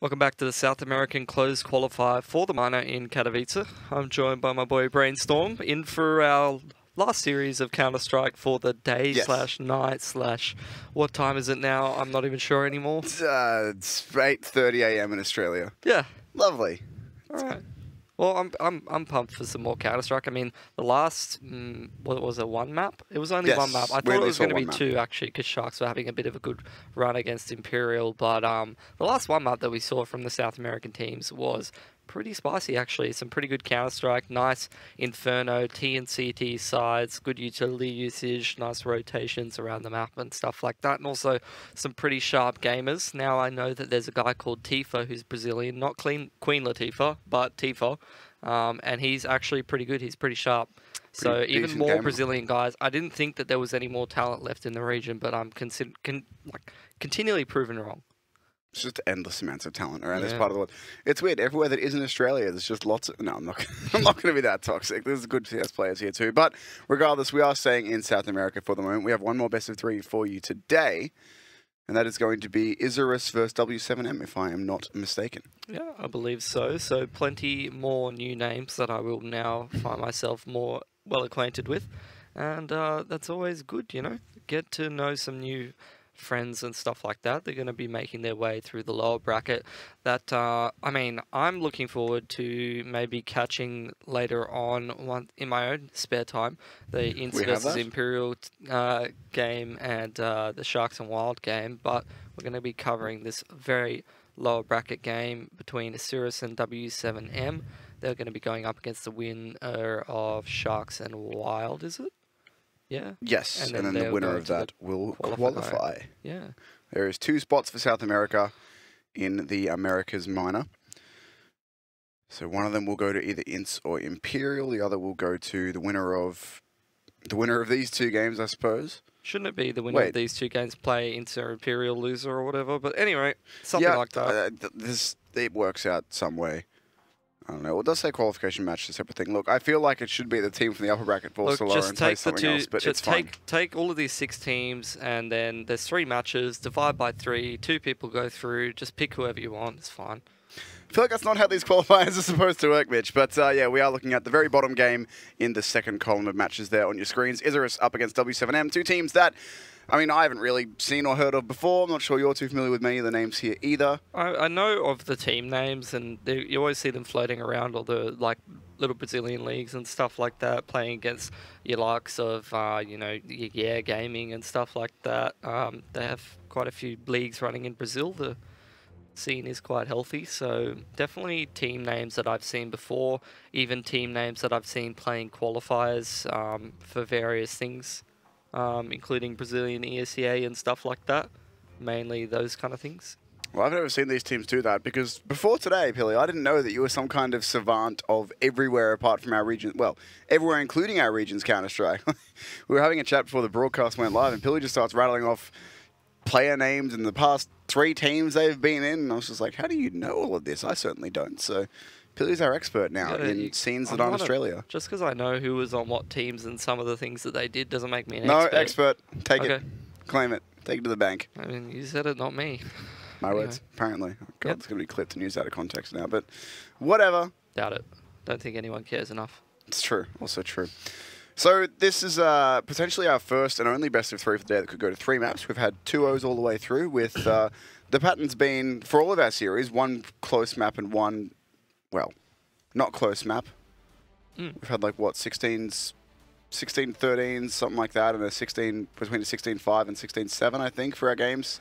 Welcome back to the South American Closed Qualifier for the Minor in Katowice. I'm joined by my boy Brainstorm in for our last series of Counter-Strike for the day slash night slash what time is it now? I'm not even sure anymore. It's 8:30 AM in Australia. Yeah. Lovely. All right. Well, I'm pumped for some more Counter-Strike. I mean, the last, what was it, one map? It was only one map. I thought it was going to be two, actually, because Sharks were having a bit of a good run against Imperial. But the last one map that we saw from the South American teams was pretty spicy, actually. Some pretty good Counter-Strike, nice Inferno, T and CT sides, good utility usage, nice rotations around the map and stuff like that. And also some pretty sharp gamers. Now I know that there's a guy called Tifa who's Brazilian, not Queen Latifah, but Tifa. And he's actually pretty good. He's pretty sharp. So even more gamer. Brazilian guys. I didn't think that there was any more talent left in the region, but I'm continually proven wrong. It's just endless amounts of talent around this part of the world. It's weird. Everywhere that isn't Australia, there's just lots of... No, I'm not going to be that toxic. There's good CS players here too. But regardless, we are staying in South America for the moment. We have one more best of 3 for you today. And that is going to be Isurus versus W7M, if I am not mistaken. Yeah, I believe so. So plenty more new names that I will now find myself more well acquainted with. And that's always good, you know. Get to know some new friends and stuff like that. They're going to be making their way through the lower bracket. That I mean, I'm looking forward to maybe catching later on in my own spare time the Ints versus Imperial game and the Sharks and Wild game. But we're going to be covering this very lower bracket game between Isurus and W7M. They're going to be going up against the winner of Sharks and Wild, is it? Yeah. Yes, and then the winner of that will qualify. Yeah. There is 2 spots for South America in the Americas Minor. So one of them will go to either Ints or Imperial. The other will go to the winner of these 2 games, I suppose. Shouldn't it be the winner of these 2 games play Ints or Imperial loser or whatever? But anyway, something like that. It works out some way. I don't know. It does say qualification match, a separate thing. Look, I feel like it should be the team from the upper bracket falls to lower and play something else, but it's fine. Take all of these 6 teams, and then there's 3 matches, divide by 3, 2 people go through, just pick whoever you want, it's fine. I feel like that's not how these qualifiers are supposed to work, Mitch. But yeah, we are looking at the very bottom game in the second column of matches there on your screens. Isurus up against W7M, 2 teams that, I mean, I haven't really seen or heard of before. I'm not sure you're too familiar with many of the names here either. I know of the team names, and you always see them floating around all the little Brazilian leagues and stuff like that, playing against your likes of you know, gaming and stuff like that. They have quite a few leagues running in Brazil. The scene is quite healthy, so definitely team names that I've seen before, even team names that I've seen playing qualifiers for various things. Including Brazilian ESEA and stuff like that. Mainly those kind of things. Well, I've never seen these teams do that, because before today, Pilly, I didn't know that you were some kind of savant of everywhere apart from our region. Well, everywhere including our region's Counter-Strike. We were having a chat before the broadcast went live, and Pilly just starts rattling off player names in the past 3 teams they've been in, and I was just like, how do you know all of this? I certainly don't. So Pilly's our expert now in scenes that aren't Australia. Just because I know who was on what teams and some of the things that they did doesn't make me an expert. No, expert. Take it. Claim it. Take it to the bank. I mean, you said it, not me. My words, apparently. God, it's going to be clipped and used out of context now, but whatever. Doubt it. Don't think anyone cares enough. It's true. Also true. So this is potentially our first and only best of 3 for the day that could go to 3 maps. We've had 2-0s all the way through, with the pattern's been, for all of our series, 1 close map and 1... well, not close map. We've had like, what, 16s, 16-13s, something like that, and a 16, between a 16-5 and 16-7, I think, for our games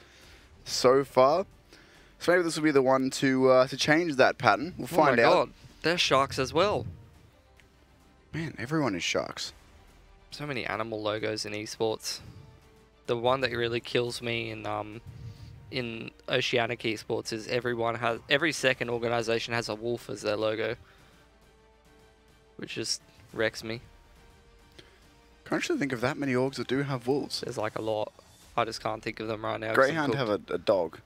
so far. So maybe this will be the one to change that pattern. We'll find out. Oh my god, they're Sharks as well. Man, everyone is Sharks. So many animal logos in esports. The one that really kills me in Oceanic esports is every second organization has a wolf as their logo, which just wrecks me. Can't actually think of that many orgs that do have wolves. There's like a lot. I just can't think of them right now. Greyhound have a dog.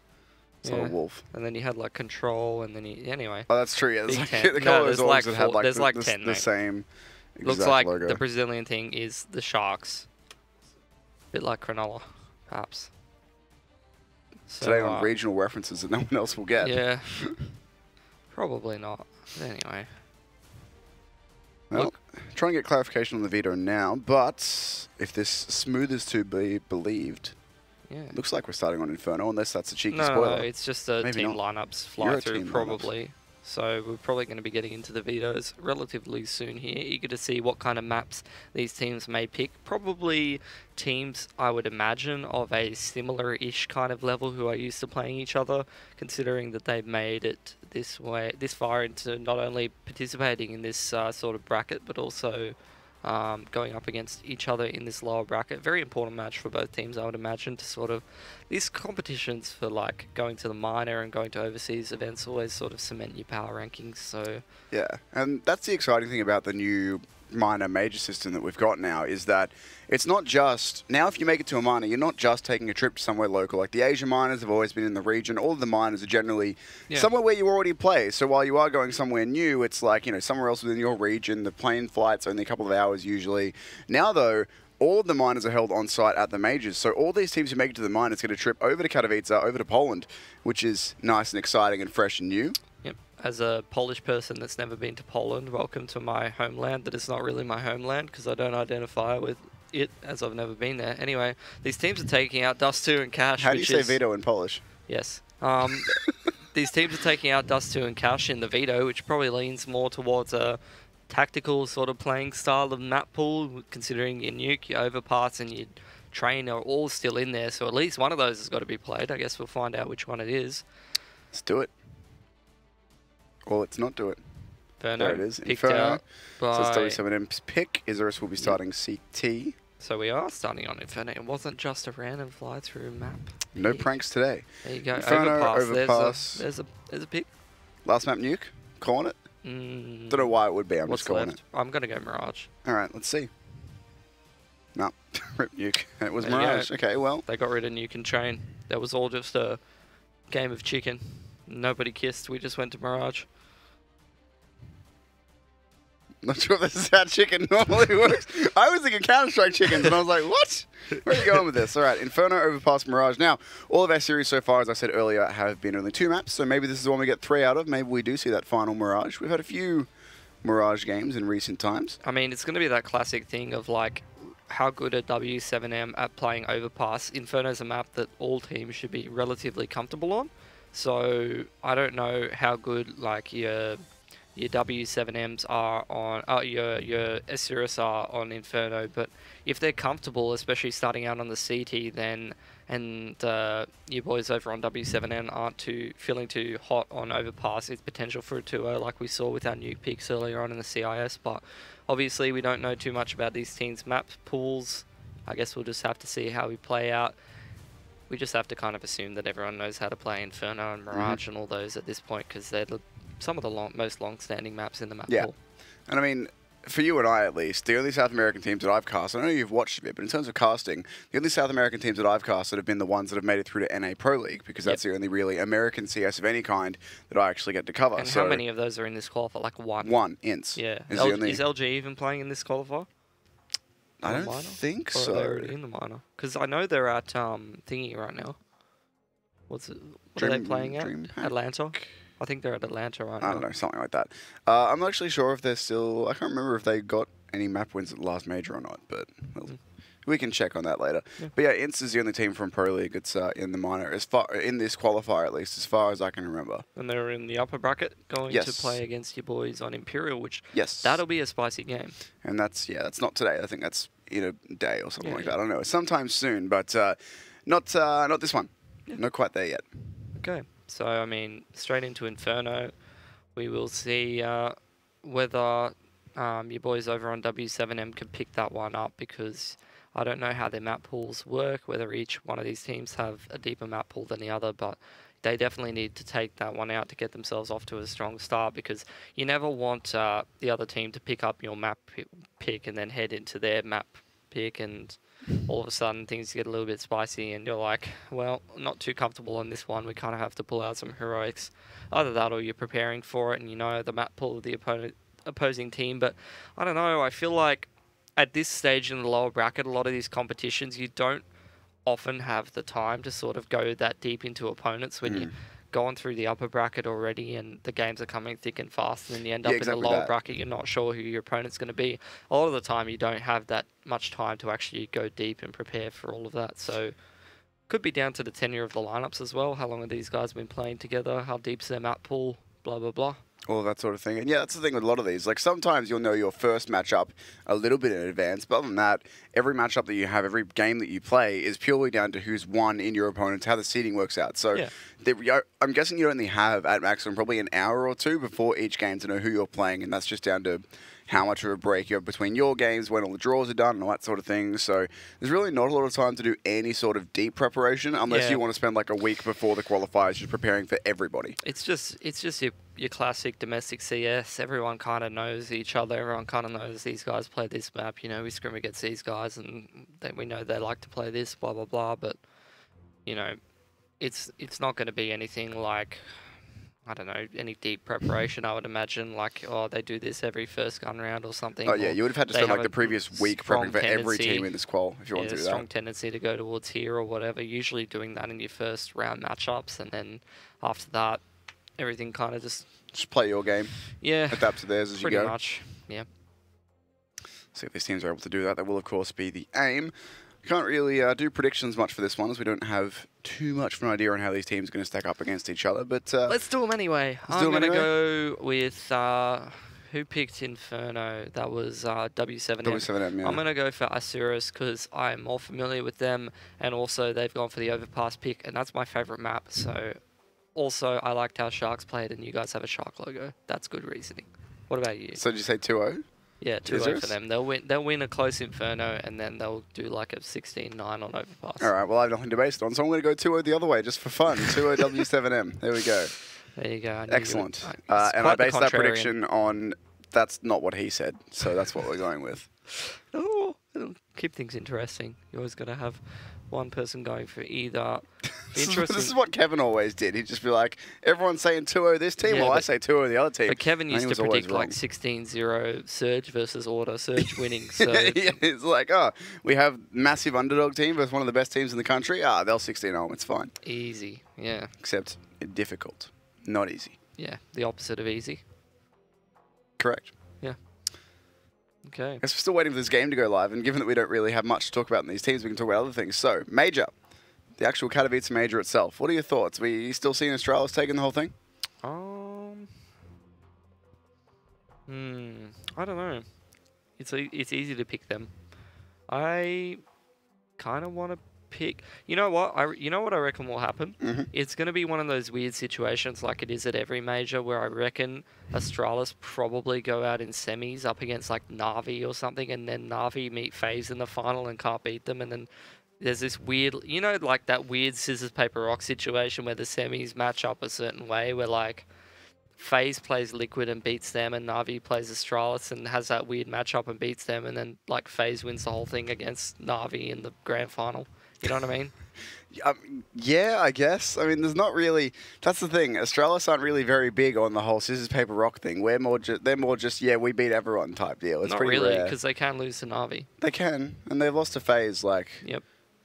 It's not a wolf. And then you had like Control, and then anyway. Oh, that's true. Yeah, there's like a couple of those orgs that had like the same exact looks like logo. The Brazilian thing is the Sharks. A bit like Cronulla, perhaps. So, today on regional references that no one else will get. Yeah. Probably not. But anyway. Well, trying to get clarification on the veto now, but if this smooth is to be believed, looks like we're starting on Inferno, unless that's a cheeky spoiler. No, it's just the team lineups fly through probably. So we're probably going to be getting into the vetoes relatively soon here. Eager to see what kind of maps these teams may pick. Probably teams, I would imagine, of a similar-ish kind of level who are used to playing each other, considering that they've made it this far into not only participating in this sort of bracket, but also going up against each other in this lower bracket. Very important match for both teams, I would imagine, to sort of... These competitions for, like, going to the minor and going to overseas events always sort of cement your power rankings, so... Yeah, and that's the exciting thing about the new minor major system that we've got now, is that it's not just... Now, if you make it to a minor, you're not just taking a trip to somewhere local. Like, the Asian minors have always been in the region. All of the minors are generally somewhere where you already play. So while you are going somewhere new, it's like, you know, somewhere else within your region. The plane flight's only a couple of hours usually. Now, though... All of the minors are held on site at the majors, so all these teams who make it to the minors get a trip over to Katowice, over to Poland, which is nice and exciting and fresh and new. Yep. As a Polish person that's never been to Poland, welcome to my homeland that is not really my homeland because I don't identify with it as I've never been there. Anyway, these teams are taking out Dust2 and Cash. How do you say veto in Polish? Yes. These teams are taking out Dust2 and Cash in the veto, which probably leans more towards a tactical sort of playing style of map pool, considering your nuke, your overpass, and your train are all still in there. So at least one of those has got to be played. I guess we'll find out which one it is. Let's do it. Or let's not do it. Inferno, there it is. Inferno. So it's W7M's pick. Isurus will be starting CT. So we are starting on Inferno. It wasn't just a random fly-through map. No pranks today. There you go. Inferno, overpass. There's a pick. Last map nuke. Calling it. Don't know why it would be. I'm just calling it. I'm going to go Mirage. All right, let's see. No, rip nuke. It was Mirage. Okay, well. They got rid of nuke and train. That was all just a game of chicken. Nobody kissed. We just went to Mirage. Not sure if this is how chicken normally works. I was thinking Counter-Strike chickens, and I was like, what? Where are you going with this? All right, Inferno, Overpass, Mirage. Now, all of our series so far, as I said earlier, have been only 2 maps, so maybe this is the one we get 3 out of. Maybe we do see that final Mirage. We've had a few Mirage games in recent times. I mean, it's going to be that classic thing of, like, how good are W7M at playing Overpass. Inferno's a map that all teams should be relatively comfortable on. So, I don't know how good, like, your W7Ms are on, your Isurus are on Inferno, but if they're comfortable, especially starting out on the CT, then, and your boys over on W7N aren't feeling too hot on Overpass, it's potential for a 2-0 like we saw with our nuke picks earlier on in the CIS, but obviously we don't know too much about these teams' map pools. I guess we'll just have to see how we play out. We just have to kind of assume that everyone knows how to play Inferno and Mirage and all those at this point, because they're some of the most long-standing maps in the map pool. And I mean, for you and I at least, the only South American teams that I've cast, I know you've watched a bit, but in terms of casting, the only South American teams that I've casted have been the ones that have made it through to NA Pro League, because that's the only really American CS of any kind that I actually get to cover. And how many of those are in this qualifier? Like one? One, Ints. Yeah. Is LG even playing in this qualifier? I don't think so. Or are they in the minor? Because I know they're at Thingy right now. What are they playing at? Atlanta? I think they're at Atlanta right now. I don't know, something like that. I'm not actually sure if they're still... I can't remember if they got any map wins at the last major or not, but we can check on that later. Yeah. But yeah, Ints is the only team from Pro League that's in the minor, in this qualifier at least, as far as I can remember. And they're in the upper bracket, going to play against your boys on Imperial, which that'll be a spicy game. And that's not today. I think that's in a day or something like that. I don't know. Sometime soon, but not this one. Yeah. Not quite there yet. Okay. So, I mean, straight into Inferno, we will see whether your boys over on W7M can pick that one up, because I don't know how their map pools work, whether each one of these teams have a deeper map pool than the other, but they definitely need to take that one out to get themselves off to a strong start, because you never want the other team to pick up your map pick and then head into their map pick, and all of a sudden things get a little bit spicy and you're like, well, not too comfortable on this one. We kind of have to pull out some heroics. Either that or you're preparing for it and you know the map pool of the opposing team. But I don't know, I feel like at this stage in the lower bracket, a lot of these competitions, you don't often have the time to sort of go that deep into opponents when you're going through the upper bracket already and the games are coming thick and fast, and then you end up in the lower bracket, you're not sure who your opponent's going to be. A lot of the time you don't have that much time to actually go deep and prepare for all of that. So could be down to the tenure of the lineups as well. How long have these guys been playing together? How deep's their map pool? Blah, blah, blah. All that sort of thing. And yeah, that's the thing with a lot of these. Like, sometimes you'll know your first matchup a little bit in advance, but other than that, every matchup that you have, every game that you play is purely down to who's won in your opponents, how the seeding works out. So I'm guessing you only have, at maximum, probably an hour or two before each game to know who you're playing, and that's just down to how much of a break you have between your games, when all the draws are done, and all that sort of thing. So there's really not a lot of time to do any sort of deep preparation unless you want to spend like a week before the qualifiers just preparing for everybody. It's just your classic domestic CS. Everyone kind of knows each other. Everyone kind of knows these guys play this map. You know, we scrim against these guys, and we know they like to play this, blah, blah, blah. But, you know, it's not going to be anything like, I don't know, any deep preparation, I would imagine. Like, oh, they do this every first gun round or something. Oh, yeah, you would have had to spend like the previous week prepping for every team in this qual if you want to do that. Strong tendency to go towards here or whatever. Usually doing that in your first round matchups, and then after that, everything kind of just play your game. Yeah. Adapt to theirs as you go. Pretty much, yeah. See if these teams are able to do that. That will, of course, be the aim. We can't really do predictions much for this one, as we don't have too much of an idea on how these teams are going to stack up against each other. But let's do them anyway. I'm going to go with who picked Inferno? That was W7M. W7M, yeah. I'm going to go for Isurus because I'm more familiar with them, and also they've gone for the overpass pick, and that's my favorite map. So also I liked how Sharks played, and you guys have a Shark logo. That's good reasoning. What about you? So did you say 2-0? Yeah, 2-0 for them. They'll win a close Inferno, and then they'll do like a 16-9 on overpass. All right, well, I have nothing to base it on, so I'm going to go 2-0 the other way, just for fun. 2-0 W7M. There we go. There you go. Excellent. And I based that prediction on, that's not what he said, so that's what we're going with. Oh, it'll keep things interesting. You always got to have one person going for either. This is what Kevin always did. He'd just be like, everyone's saying 2-0 this team, well, I say 2-0 the other team. But Kevin used to predict like 16-0 Surge versus Order, Surge winning. So yeah, it's like, oh, we have massive underdog team versus one of the best teams in the country. Ah, they'll 16-0, it's fine. Easy, yeah. Except difficult, not easy. Yeah, the opposite of easy. Correct. Yeah. Okay. I guess we're still waiting for this game to go live, and given that we don't really have much to talk about in these teams, we can talk about other things. So, Major. The actual Katowice Major itself. What are your thoughts? Are you still seeing Astralis taking the whole thing? I don't know. It's easy to pick them. I kind of want to pick. You know what? I reckon will happen. It's going to be one of those weird situations like it is at every major, where I reckon Astralis probably go out in semis up against like Na'Vi or something, and then Na'Vi meet FaZe in the final and can't beat them, and then there's this weird, you know, like that weird scissors, paper, rock situation where the semis match up a certain way, where like FaZe plays Liquid and beats them, and Na'Vi plays Astralis and has that weird matchup and beats them, and then like FaZe wins the whole thing against Na'Vi in the grand final. You know what I mean? Yeah, I guess. I mean, there's not really. That's the thing. Astralis aren't really very big on the whole scissors, paper, rock thing. They're more just yeah, we beat everyone type deal. It's not pretty really, rare. because they can lose to Na'Vi. They can, and they've lost to FaZe like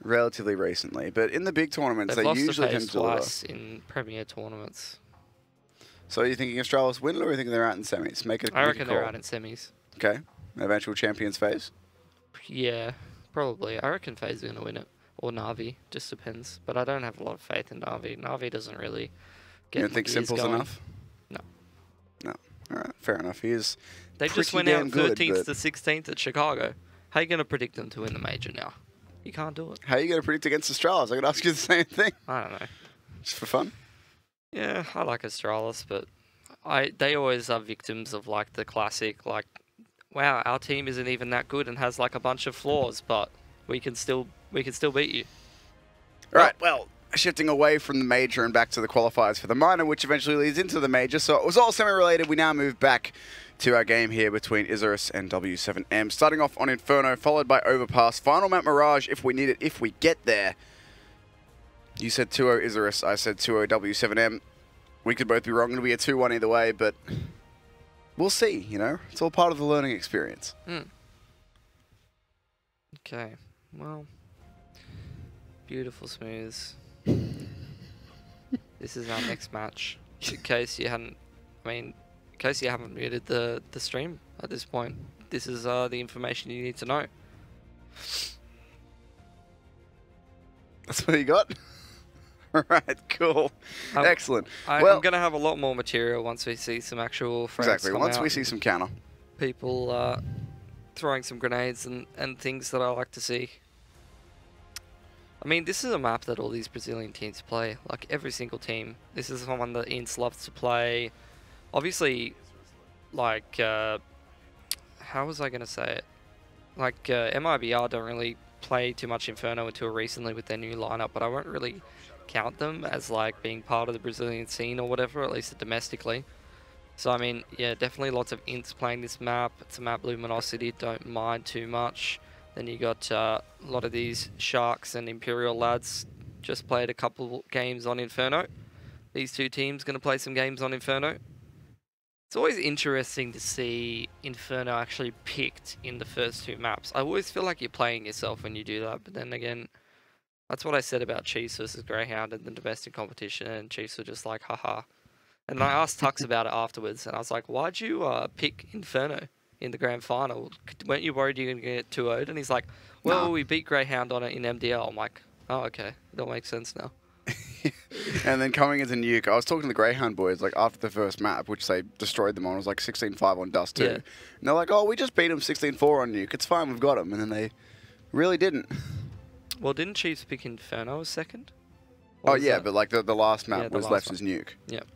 relatively recently. But in the big tournaments, they usually tend to twice in Premier tournaments. So are you thinking Astralis win, or are you thinking they're out in semis? I reckon they're out in semis. Okay. Eventual champions FaZe? Yeah, probably. I reckon FaZe are going to win it. Or Na'Vi. Just depends. But I don't have a lot of faith in Na'Vi. Na'Vi doesn't really get. You don't think Simple's enough? No. No. All right. Fair enough. He is. They just went out 13th to 16th at Chicago. How are you going to predict them to win the major now? You can't do it. How are you going to predict against Astralis? I could ask you the same thing. I don't know. Just for fun? Yeah, I like Astralis, but they always are victims of like the classic, like, wow, our team isn't even that good and has like a bunch of flaws, but we can still beat you. All right, well, shifting away from the major and back to the qualifiers for the minor, which eventually leads into the major. So it was all semi-related. We now move back to our game here between Isurus and W7M. Starting off on Inferno, followed by Overpass. Final map Mirage, if we need it, if we get there. You said 2-0 Isurus, I said 2-0 W7M. We could both be wrong. It'll be a 2-1 either way, but we'll see, you know? It's all part of the learning experience. Okay, well, Beautiful smooths. This is our next match. In case you hadn't, in case you haven't muted the stream at this point, this is the information you need to know. That's what you got? Alright, cool. Excellent. I'm going to have a lot more material once we see some actual frags Exactly, come once out we see some counter. People throwing some grenades and things that I like to see. I mean, this is a map that all these Brazilian teams play. Like, every single team. This is one that Ints loves to play. Obviously, like, how was I going to say it? Like, MIBR don't really play too much Inferno until recently with their new lineup, but I won't really count them as, like, being part of the Brazilian scene or whatever, at least domestically. So, I mean, yeah, definitely lots of Ints playing this map. It's a map Luminosity don't mind too much. Then you got a lot of these Sharks and Imperial lads just played a couple games on Inferno. These two teams going to play some games on Inferno. It's always interesting to see Inferno actually picked in the first two maps. I always feel like you're playing yourself when you do that, but then again, that's what I said about Chiefs versus Greyhound in the domestic competition, and Chiefs were just like, haha. And I asked Tux about it afterwards, and I was like, why'd you pick Inferno in the grand final? Weren't you worried you were going to get 2-0'd? And he's like, well, we beat Greyhound on it in MDL. I'm like, oh, okay. It all makes sense now. And then coming into Nuke, I was talking to the Greyhound boys, like, after the first map, which they destroyed them on. It was like 16-5 on Dust 2. Yeah. And they're like, oh, we just beat them 16-4 on Nuke. It's fine, we've got them. And then they really didn't. Well, didn't Chiefs pick Inferno as second? Oh, yeah, but, like, the last map was left as Nuke. Yep.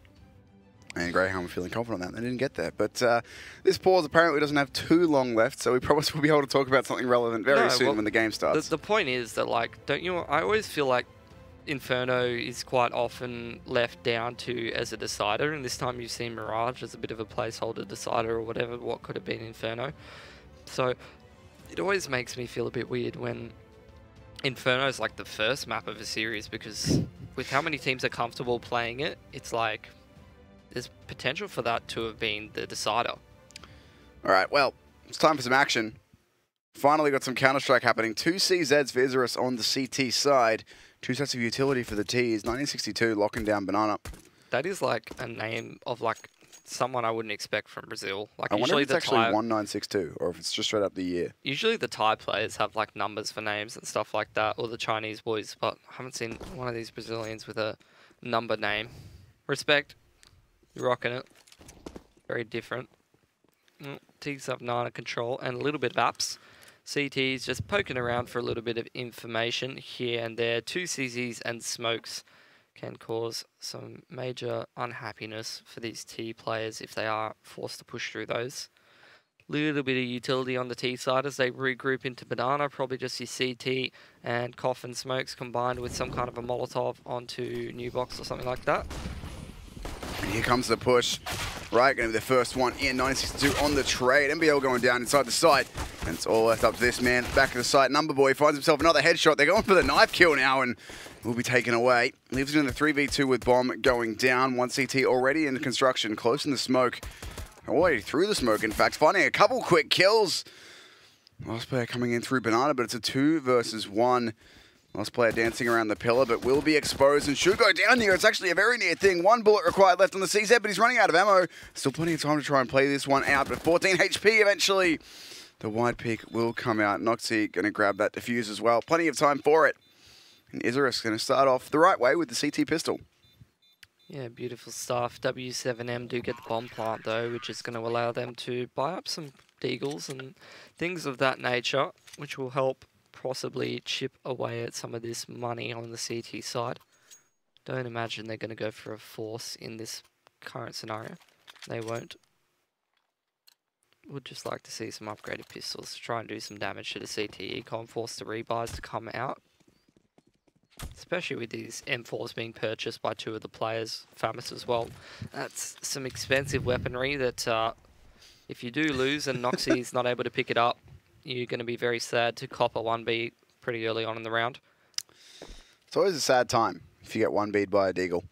And Greyhound were feeling confident on that. They didn't get there. But this pause apparently doesn't have too long left, so we promise we'll be able to talk about something relevant very soon when the game starts. The point is that, like, I always feel like Inferno is quite often left down to as a decider, and this time you've seen Mirage as a bit of a placeholder decider or whatever, what could have been Inferno. So it always makes me feel a bit weird when Inferno is like the first map of a series, because with how many teams are comfortable playing it, it's like there's potential for that to have been the decider. Alright, well, it's time for some action. Finally got some Counter-Strike happening. 2 CZs for Isurus on the CT side. 2 sets of utility for the Ts. 1962 locking down Banana. That is like a name of like someone I wouldn't expect from Brazil. Like, I wonder if it's actually 1962 or if it's just straight up the year. Usually the Thai players have like numbers for names and stuff like that, or the Chinese boys, but I haven't seen one of these Brazilians with a number name. Respect. You're rocking it. Very different. Ts have 9 control and a little bit of apps. CT's just poking around for a little bit of information here and there. 2 CZs and smokes can cause some major unhappiness for these T players if they are forced to push through those. Little bit of utility on the T side as they regroup into Banana. Probably just your CT and Cough and smokes combined with some kind of a Molotov onto New Box or something like that. And here comes the push. Right, going to be the first one in. 1962 on the trade. MBL going down inside the site. And it's all left up to this man. Back of the site, Number Boy finds himself another headshot. They're going for the knife kill now and will be taken away. Leaves it in the 3v2 with Bomb going down. 1 CT already in construction, close in the smoke. Already through the smoke, in fact. Finding a couple quick kills. Last player coming in through Banana, but it's a 2 versus 1. Last player dancing around the pillar, but will be exposed and should go down here. It's actually a very near thing. 1 bullet required left on the CZ, but he's running out of ammo. Still plenty of time to try and play this one out, but 14 HP eventually. The wide peak will come out. Noxy going to grab that defuse as well. Plenty of time for it. And Isurus going to start off the right way with the CT pistol. Yeah, beautiful stuff. W7M do get the bomb plant though, which is going to allow them to buy up some deagles and things of that nature, which will help possibly chip away at some of this money on the CT side. Don't imagine they're going to go for a force in this current scenario. They won't. Would just like to see some upgraded pistols to try and do some damage to the CT econ, force the rebuys to come out. Especially with these M4s being purchased by 2 of the players, Famous as well. That's some expensive weaponry that if you do lose and Noxy's not able to pick it up, you're going to be very sad to cop a 1B pretty early on in the round. It's always a sad time if you get 1B'd by a deagle.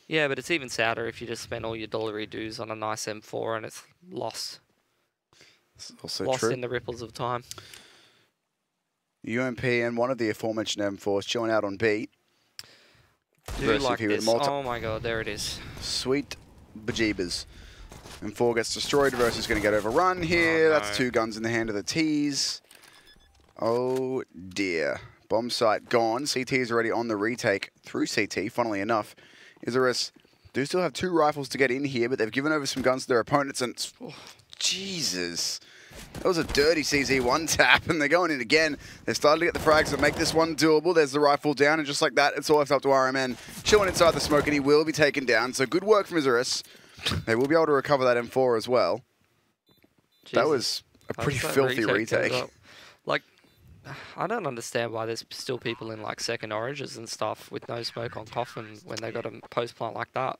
Yeah, but it's even sadder if you just spend all your dollary dues on a nice M4 and it's lost. It's also lost true. In the ripples of time. UMP and one of the aforementioned M4s chilling out on B. Do like this. Oh my god, there it is. Sweet bejeebers. M4 gets destroyed. Versus going to get overrun here. Oh, no. That's 2 guns in the hand of the T's. Oh dear. Bomb site gone. CT is already on the retake through CT, funnily enough. Isurus do still have 2 rifles to get in here, but they've given over some guns to their opponents, and Jesus. That was a dirty CZ1 tap, and they're going in again. They're starting to get the frags that make this one doable. There's the rifle down, and just like that, it's all left up to RMN. Chilling inside the smoke, and he will be taken down. So good work from Isurus. They will be able to recover that M4 as well. Jesus. That was a pretty filthy retake. Like, I don't understand why there's still people in like second oranges and stuff with no smoke on coffin when they got a post plant like that.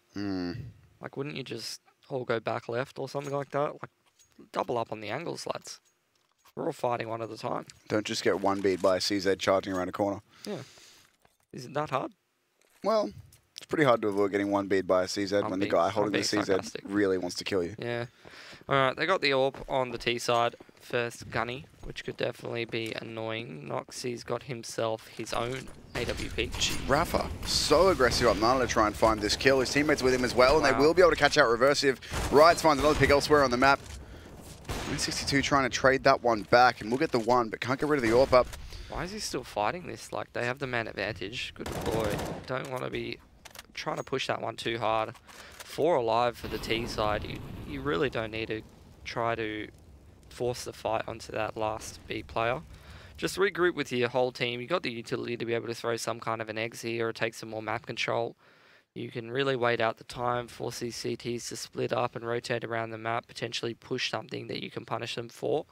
Like, wouldn't you just all go back left or something like that? Like, double up on the angles, lads. We're all fighting one at a time. Don't just get one beat by a CZ charging around a corner. Yeah. Isn't that hard? Well, it's pretty hard to avoid getting one beat by a CZ when the guy holding the CZ sarcastic. Really wants to kill you. Yeah. Alright, they got the AWP on the T side. First Gunny, which could definitely be annoying. Noxie's got himself his own AWP. Gee, Rafa, so aggressive up Nana to try and find this kill. His teammates with him as well, and they will be able to catch out Reversive. Rights finds another pick elsewhere on the map. 62 trying to trade that one back, and we'll get the 1, but can't get rid of the AWP up. Why is he still fighting this? Like, they have the man advantage. Good boy. Don't want to be trying to push that one too hard. 4 alive for the T side. You really don't need to try to force the fight onto that last B player. Just regroup with your whole team. You got the utility to be able to throw some kind of an eggs here or take some more map control. You can really wait out the time, force these CTs to split up and rotate around the map, potentially push something that you can punish them for.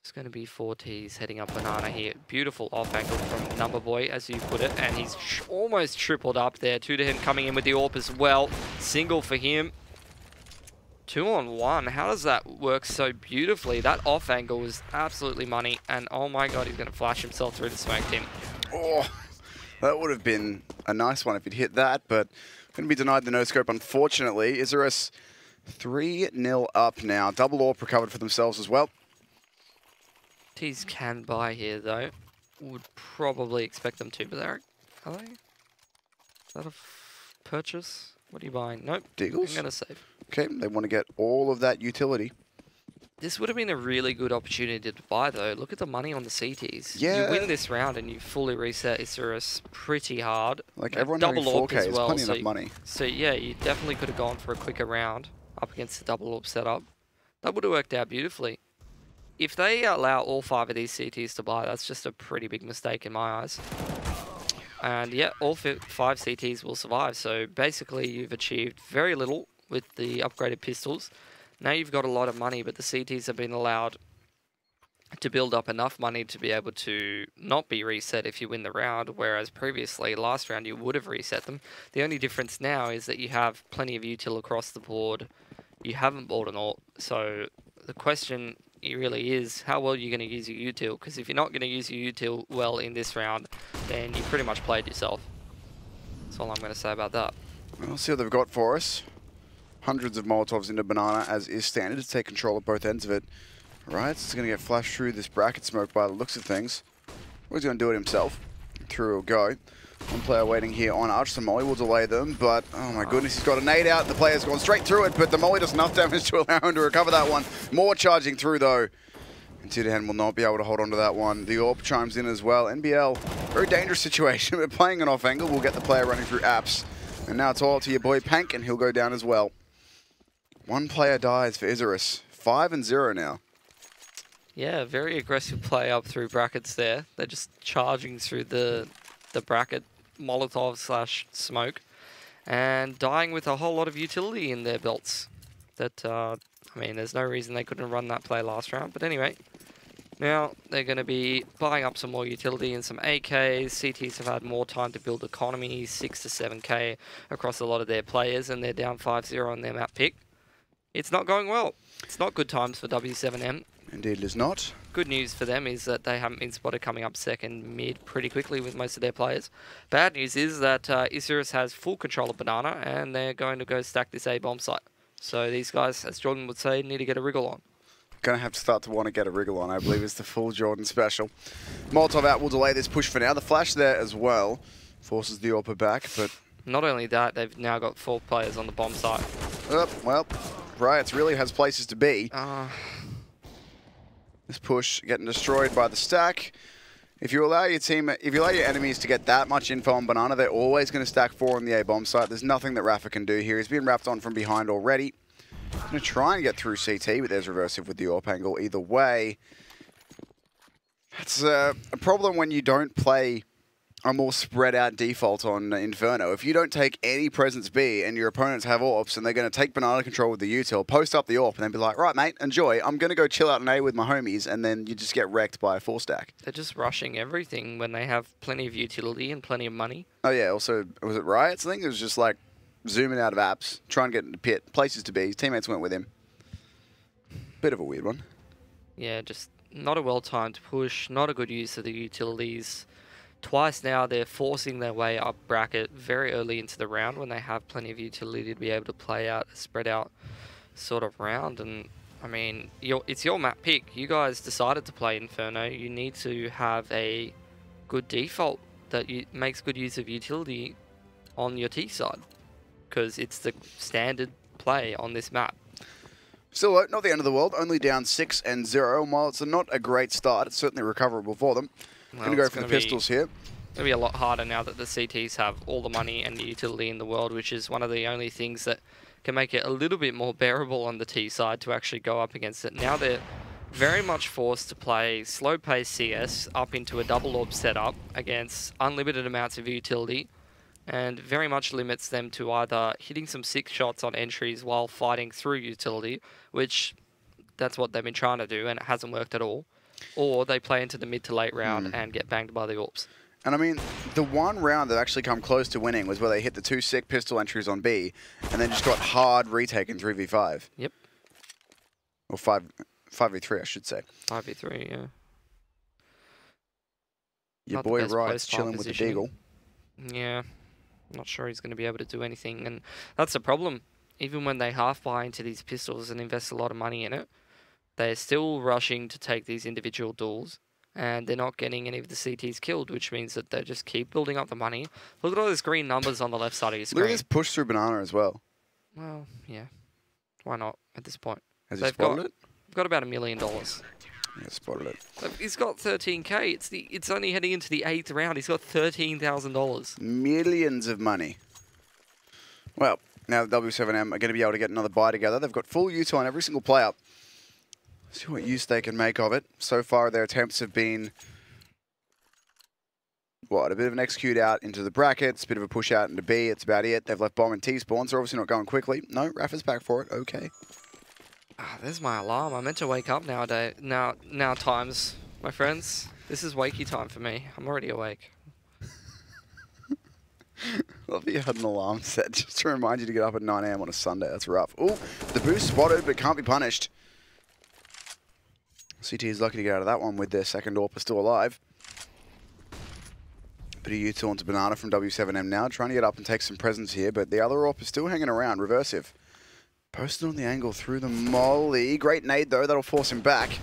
It's going to be 4 Ts heading up banana here. Beautiful off angle from Number Boy, as you put it, and he's almost tripled up there. 2 to him coming in with the AWP as well. Single for him. 2 on 1. How does that work so beautifully? That off angle was absolutely money, and oh my god, he's going to flash himself through the smoke team. Oh, that would have been a nice one if he'd hit that, but going to be denied the no-scope, unfortunately. Isurus 3-0 up now. Double AWP recovered for themselves as well. T's can buy here, though. Would probably expect them to, but are they? Is that a purchase? What are you buying? Nope. Deagles? I'm going to save. Okay, they want to get all of that utility. This would have been a really good opportunity to buy, though. Look at the money on the CTs. Yeah. You win this round and you fully reset Isurus pretty hard. Like, everyone having 4K is plenty enough money. So, yeah, you definitely could have gone for a quicker round up against the double AWP setup. That would have worked out beautifully. If they allow all 5 of these CTs to buy, that's just a pretty big mistake in my eyes. And yeah, all 5 CTs will survive. So basically, you've achieved very little with the upgraded pistols. Now you've got a lot of money, but the CTs have been allowed to build up enough money to be able to not be reset if you win the round, whereas previously, last round, you would have reset them. The only difference now is that you have plenty of util across the board. You haven't bought an alt, so the question really is, how well are you going to use your util? Because if you're not going to use your util well in this round, then you pretty much played yourself. That's all I'm going to say about that. We'll see what they've got for us. Hundreds of Molotovs into banana, as is standard, to take control of both ends of it. Right, so it's going to get flashed through this bracket smoke by the looks of things. Or he's going to do it himself. Through he'll go. One player waiting here on Arch. The molly will delay them, but oh my goodness, he's got a nade out. The player's gone straight through it, but the molly does enough damage to allow him to recover that one. More charging through though. And Tidahan will not be able to hold on to that one. The AWP chimes in as well. NBL, very dangerous situation, but playing an off angle will get the player running through apps. And now it's all up to your boy Pank, and he'll go down as well. 1 player dies for Isurus. 5-0 now. Yeah, very aggressive play up through brackets there. They're just charging through the bracket Molotov / smoke and dying with a whole lot of utility in their belts. That, I mean, there's no reason they couldn't run that play last round. But anyway, now they're going to be buying up some more utility and some AKs. CTs have had more time to build economy, 6 to 7k across a lot of their players, and they're down 5-0 on their map pick. It's not going well. It's not good times for W7M. Indeed it is not. Good news for them is that they haven't been spotted coming up second mid pretty quickly with most of their players. Bad news is that Isurus has full control of banana, and they're going to go stack this A bomb site. So these guys, as Jordan would say, need to get a wriggle on. Going to have to start to want to get a wriggle on, I believe, is the full Jordan special. Molotov out will delay this push for now. The flash there as well forces the AWPer back, but... Not only that, they've now got 4 players on the bomb site. Well, Riots really has places to be. This push getting destroyed by the stack. If you allow your enemies to get that much info on Banana, they're always going to stack 4 on the A bomb site. There's nothing that Rafa can do here. He's been wrapped on from behind already. Going to try and get through CT, but there's reversive with the AWP angle either way. It's a problem when you don't play a more spread out default on Inferno. If you don't take any presence B and your opponents have AWPs and they're going to take Banana control with the util, post up the AWP and then be like, right mate, enjoy, I'm going to go chill out an A with my homies, and then you just get wrecked by a 4-stack. They're just rushing everything when they have plenty of utility and plenty of money. Oh yeah, also, was it Riots? I think it was just like zooming out of apps, trying to get into pit, places to be. His teammates went with him. Bit of a weird one. Yeah, just not a well-timed push, not a good use of the utilities. Twice now they're forcing their way up bracket very early into the round when they have plenty of utility to be able to play out a spread out sort of round. And I mean, it's your map pick. You guys decided to play Inferno. You need to have a good default that makes good use of utility on your T side, because it's the standard play on this map. Still, not the end of the world. Only down 6-0. And while it's not a great start, it's certainly recoverable for them. Well, going to go for the pistols here. It's going to be a lot harder now that the CTs have all the money and the utility in the world, which is one of the only things that can make it a little bit more bearable on the T side to actually go up against it. Now they're very much forced to play slow-paced CS up into a double orb setup against unlimited amounts of utility, and very much limits them to either hitting some 6 shots on entries while fighting through utility, which that's what they've been trying to do and it hasn't worked at all. Or they play into the mid to late round and get banged by the AWPs. And I mean, the one round that actually come close to winning was where they hit the 2 sick pistol entries on B and then just got hard retake in 3v5. Yep. Or 5v3, I should say. 5v3, yeah. Your boy Wright's chilling with the deagle. Yeah. I'm not sure he's going to be able to do anything. And that's the problem. Even when they half buy into these pistols and invest a lot of money in it, they're still rushing to take these individual duels, and they're not getting any of the CTs killed, which means that they just keep building up the money. Look at all those green numbers on the left side of your screen. Look at this push through Banana as well. Well, yeah. Why not at this point? Has he spotted it? They've got about $1 million. Yeah, spotted it. He's got 13k. It's only heading into the 8th round. He's got $13,000. Millions of money. Well, now the W7M are going to be able to get another buy together. They've got full util on every single player. See what use they can make of it. So far, their attempts have been, what, a bit of an execute out into the brackets, a bit of a push out into B. It's about it. They've left bomb and T spawns. They're obviously not going quickly. No, Rafa's back for it. Okay. There's my alarm. I'm meant to wake up nowadays. Now times, my friends. This is wakey time for me. I'm already awake. Love that you had an alarm set just to remind you to get up at 9 AM on a Sunday. That's rough. Ooh, the boost spotted, but can't be punished. CT is lucky to get out of that one with their second AWPer still alive. Bit of util onto Banana from W7M now, trying to get up and take some presence here, but the other AWPer still hanging around, reversive. Posted on the angle through the molly. Great nade though, that'll force him back.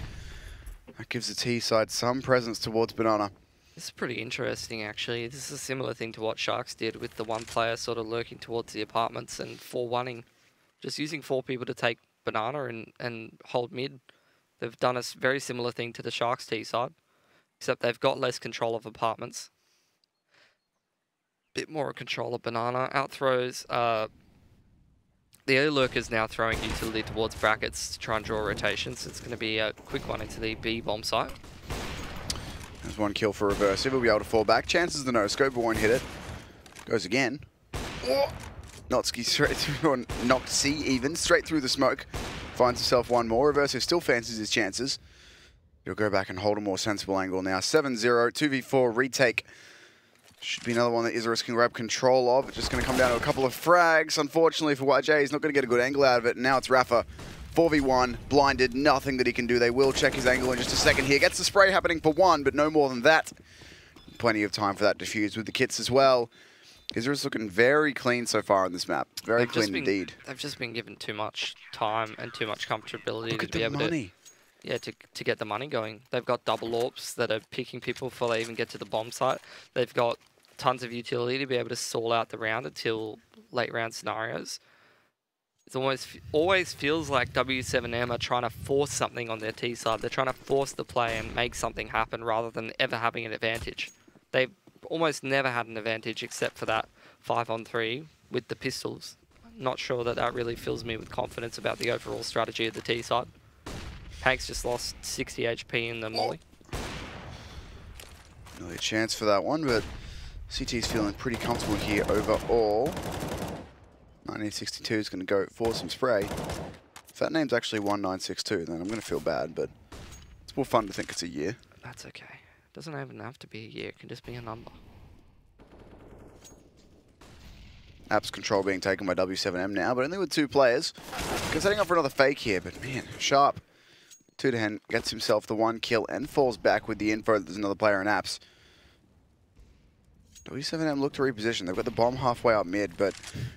That gives the T side some presence towards Banana. This is pretty interesting actually. This is a similar thing to what Sharks did with the one player sort of lurking towards the apartments and 4-1-ing. Just using 4 people to take Banana and hold mid. They've done a very similar thing to the Sharks T side, except they've got less control of apartments. Bit more control of Banana. Out throws. The A lurker's now throwing utility towards brackets to try and draw rotations. So it's going to be a quick one into the B bomb site. There's one kill for reversive. He'll be able to fall back. Chances the no scope, but won't hit it. Goes again. Oh! Notski straight through, or knocked C even, straight through the smoke. Finds himself one more. Reversive still fancies his chances. He'll go back and hold a more sensible angle now. 7-0, 2v4 retake. Should be another one that Isurus can grab control of. It's just going to come down to a couple of frags. Unfortunately for YJ, he's not going to get a good angle out of it. And now it's Rafa. 4v1, blinded, nothing that he can do. They will check his angle in just a second here. Gets the spray happening for 1, but no more than that. Plenty of time for that defuse with the kits as well. Isurus looking very clean so far on this map. Very clean indeed. They've just been given too much time and too much comfortability to be able to yeah, to get the money going. They've got double AWPs that are picking people before they even get to the bomb site. They've got tons of utility to be able to stall out the round until late round scenarios. It always feels like W7M are trying to force something on their T side. They're trying to force the play and make something happen rather than ever having an advantage. They've almost never had an advantage except for that 5-on-3 with the pistols. Not sure that that really fills me with confidence about the overall strategy of the T side. Hank's just lost 60 HP in the molly. Not a chance for that one, but CT's feeling pretty comfortable here overall. 1962 is going to go for some spray. If that name's actually 1962, then I'm going to feel bad, but it's more fun to think it's a year. That's okay. It doesn't even have to be a year. It can just be a number. Apps control being taken by W7M now, but only with 2 players. Setting up for another fake here, but man, Sharp, 2-10, gets himself the 1 kill and falls back with the info that there's another player in Apps. W7M look to reposition. They've got the bomb halfway up mid, but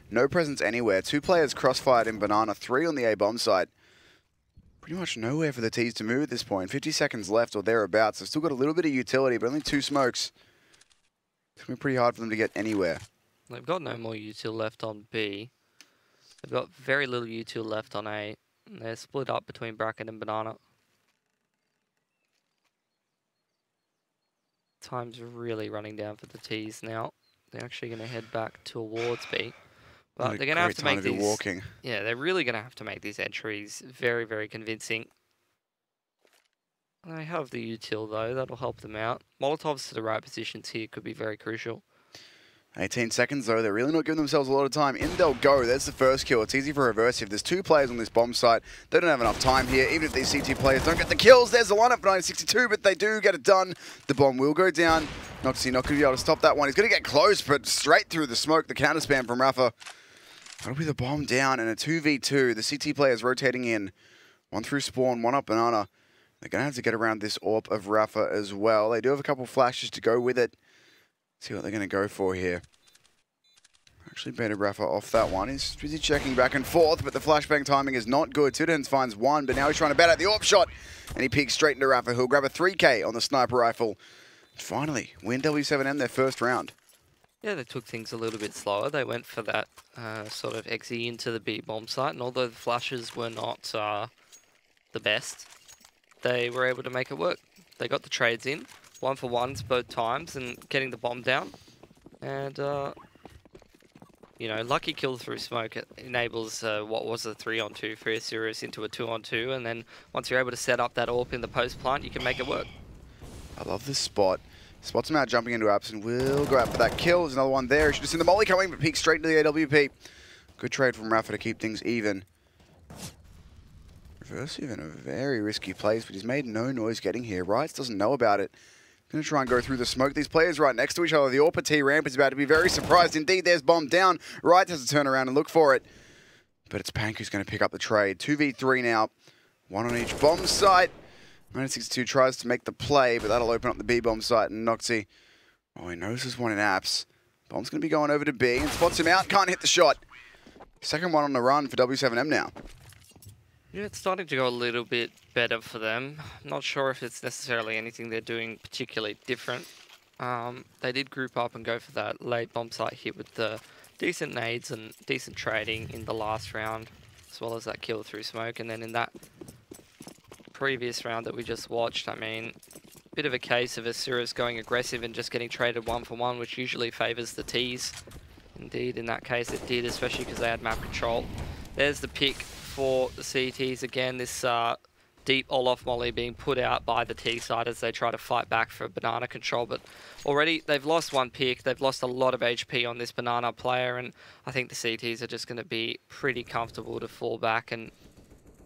no presence anywhere. 2 players crossfired in Banana, 3 on the A bomb site. Pretty much nowhere for the T's to move at this point. 50 seconds left or thereabouts. They've still got a little bit of utility, but only 2 smokes. It's going to be pretty hard for them to get anywhere. They've got no more util left on B. They've got very little util left on A. And they're split up between Bracket and Banana. Time's really running down for the T's now. They're actually going to head back towards B. But they're going to have to make these... walking. Yeah, they're really going to have to make these entries very, very convincing. They have the util though, that'll help them out. Molotovs to the right positions here could be very crucial. 18 seconds though, they're really not giving themselves a lot of time. In they'll go, there's the first kill. It's easy for reverse if there's 2 players on this bomb site. They don't have enough time here, even if these CT players don't get the kills. There's the lineup for 1962, but they do get it done. The bomb will go down. Noxie not going to be able to stop that one. He's going to get close, but straight through the smoke, the counter spam from Rafa. That'll be the bomb down and a 2v2. The CT players rotating in. 1 through spawn, 1 up Banana. They're going to have to get around this AWP of Rafa as well. They do have a couple flashes to go with it. See what they're going to go for here. Actually better Rafa off that one. He's busy checking back and forth, but the flashbang timing is not good. Tudens finds 1, but now he's trying to bat out the AWP shot. And he peeks straight into Rafa, who'll grab a 3K on the sniper rifle. And finally, win W7M their first round. Yeah, they took things a little bit slower. They went for that sort of exit into the B bomb site, and although the flashes were not the best, they were able to make it work. They got the trades in, 1-for-1s both times, and getting the bomb down. And, you know, lucky kill through smoke enables what was a 3-on-2 for Isurus into a 2-on-2, and then once you're able to set up that AWP in the post plant, you can make it work. I love this spot. Spots him out jumping into Apps and will go out for that kill. There's another one there. You should have seen the molly coming, but peeks straight into the AWP. Good trade from Rafa to keep things even. Reverse even a very risky place, but he's made no noise getting here. Rights doesn't know about it. Going to try and go through the smoke. These players right next to each other. The AWP T ramp is about to be very surprised indeed. There's bomb down. Rights has to turn around and look for it. But it's Pank who's going to pick up the trade. 2v3 now. 1 on each bomb site. 1962 tries to make the play, but that'll open up the B bomb site. And Noxie, oh, he knows there's one in Apps. Bomb's going to be going over to B and spots him out. Can't hit the shot. Second one on the run for W7M now. Yeah, it's starting to go a little bit better for them. Not sure if it's necessarily anything they're doing particularly different. They did group up and go for that late bomb site hit with the decent nades and decent trading in the last round, as well as that kill through smoke. And then in that previous round that we just watched, I mean, bit of a case of Isurus going aggressive and just getting traded 1-for-1, which usually favours the T's. Indeed, in that case it did, especially because they had map control. There's the pick for the CTs again, this deep Olaf molly being put out by the T side as they try to fight back for banana control, but already they've lost 1 pick, they've lost a lot of HP on this banana player, and I think the CTs are just going to be pretty comfortable to fall back and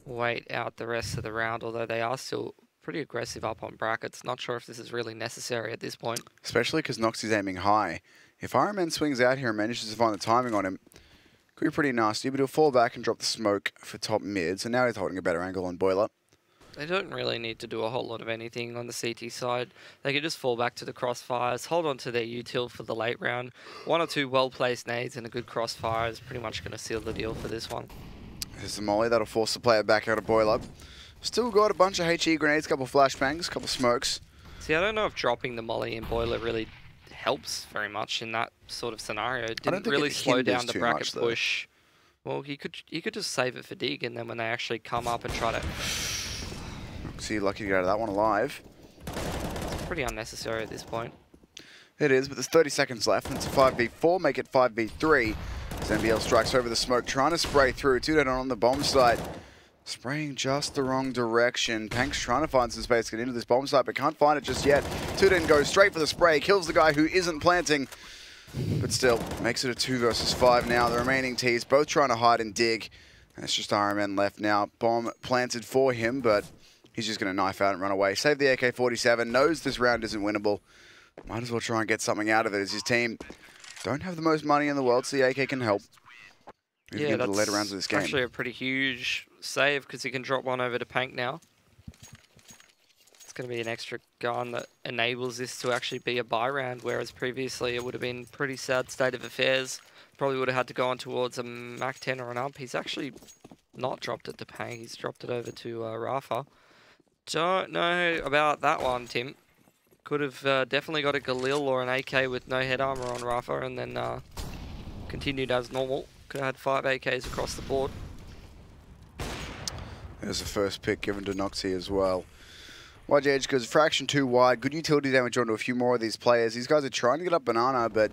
wait out the rest of the round, although they are still pretty aggressive up on brackets. Not sure if this is really necessary at this point. Especially because Noxie's aiming high. If Iron Man swings out here and manages to find the timing on him, could be pretty nasty, but he'll fall back and drop the smoke for top mid, so now he's holding a better angle on Boiler. They don't really need to do a whole lot of anything on the CT side. They can just fall back to the crossfires, hold on to their util for the late round. 1 or 2 well-placed nades and a good crossfire is pretty much going to seal the deal for this one. There's the molly, that'll force the player back out of Boiler. Still got a bunch of HE grenades, a couple flashbangs, a couple smokes. See, I don't know if dropping the molly in boiler really helps very much in that sort of scenario. It didn't really slow down the bracket push. Well, he could just save it for dig, and then when they actually come up and try to... So you're lucky to get out of that one alive. It's pretty unnecessary at this point. It is, but there's 30 seconds left, and it's a 5v4, make it 5v3. As NBL strikes over the smoke, trying to spray through. 2 down on the bomb site. Spraying just the wrong direction. Pank's trying to find some space to get into this bomb site, but can't find it just yet. 2 goes straight for the spray, kills the guy who isn't planting. But still, makes it a 2 versus 5 now. The remaining T's both trying to hide and dig. And it's just RMN left now. Bomb planted for him, but he's just going to knife out and run away. Save the AK-47, knows this round isn't winnable. Might as well try and get something out of it as his team don't have the most money in the world, so the AK can help. Yeah, that's later rounds of this game. Actually a pretty huge save because he can drop one over to Pank now. It's going to be an extra gun that enables this to actually be a buy round, whereas previously it would have been a pretty sad state of affairs. Probably would have had to go on towards a Mac 10 or an up. He's actually not dropped it to Pank. He's dropped it over to Rafa. Don't know about that one, Tim. Could have definitely got a Galil or an AK with no head armor on Rafa and then continued as normal. Could have had 5 AKs across the board. There's the first pick given to Noxy as well. YJH goes fraction too wide. Good utility damage onto a few more of these players. These guys are trying to get up Banana, but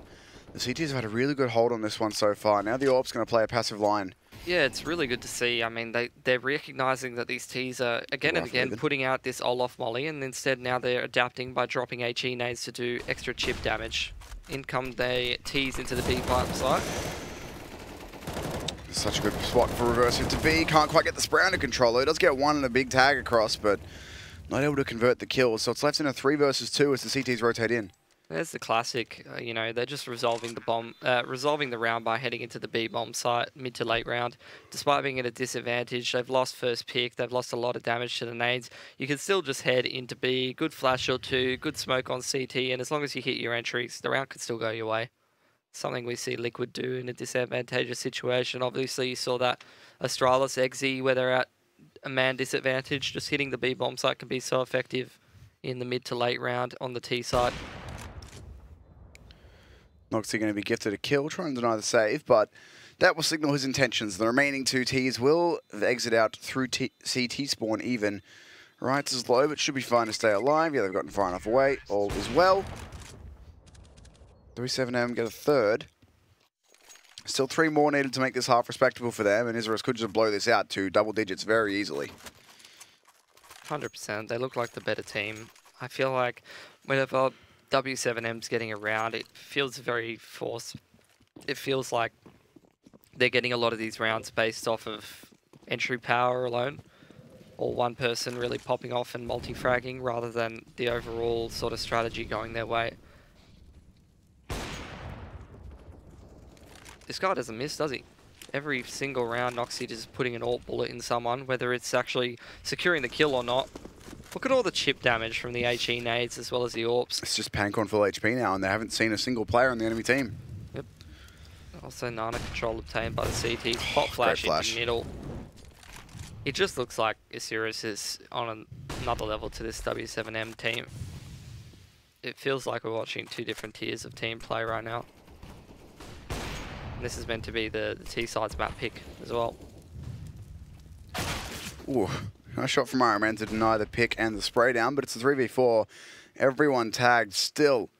the CTs have had a really good hold on this one so far. Now the AWP's going to play a passive line. Yeah, it's really good to see. I mean, they're recognizing that these T's are again and again putting out this Olaf molly, and instead now they're adapting by dropping HE nades to do extra chip damage. In come the T's into the B pipe site. Such a good spot for reverse hit to B. Can't quite get the spray under control. He does get one and a big tag across, but not able to convert the kill. So it's left in a 3 versus 2 as the CTs rotate in. There's the classic, you know, they're just resolving the round by heading into the B bomb site mid to late round. Despite being at a disadvantage, they've lost first pick, they've lost a lot of damage to the nades. You can still just head into B, good flash or two, good smoke on CT, and as long as you hit your entries, the round could still go your way. Something we see Liquid do in a disadvantageous situation. Obviously, you saw that Astralis Exy, where they're at a man disadvantage, just hitting the B bomb site can be so effective in the mid to late round on the T side. Noxy going to be gifted a kill, trying to deny the save, but that will signal his intentions. The remaining 2 Ts will exit out through CT spawn even. Rights is low, but should be fine to stay alive. Yeah, they've gotten far enough away. All is well. W7M get a third. Still 3 more needed to make this half respectable for them, and Isurus could just blow this out to double digits very easily. 100%. They look like the better team. I feel like whenever W7M's getting around, it feels very forced. It feels like they're getting a lot of these rounds based off of entry power alone, or one person really popping off and multi-fragging rather than the overall sort of strategy going their way. This guy doesn't miss, does he? Every single round, Noxy just putting an AWP bullet in someone, whether it's actually securing the kill or not. Look at all the chip damage from the HE nades as well as the AWPs. It's just Pank on full HP now, and they haven't seen a single player on the enemy team. Yep. Also, Nana control obtained by the CT. Pop flash in the middle. It just looks like Isurus is on another level to this W7M team. It feels like we're watching 2 different tiers of team play right now. And this is meant to be the T-sides map pick as well. Ooh. Nice shot from RMN to deny the pick and the spray down, but it's a 3v4. Everyone tagged still.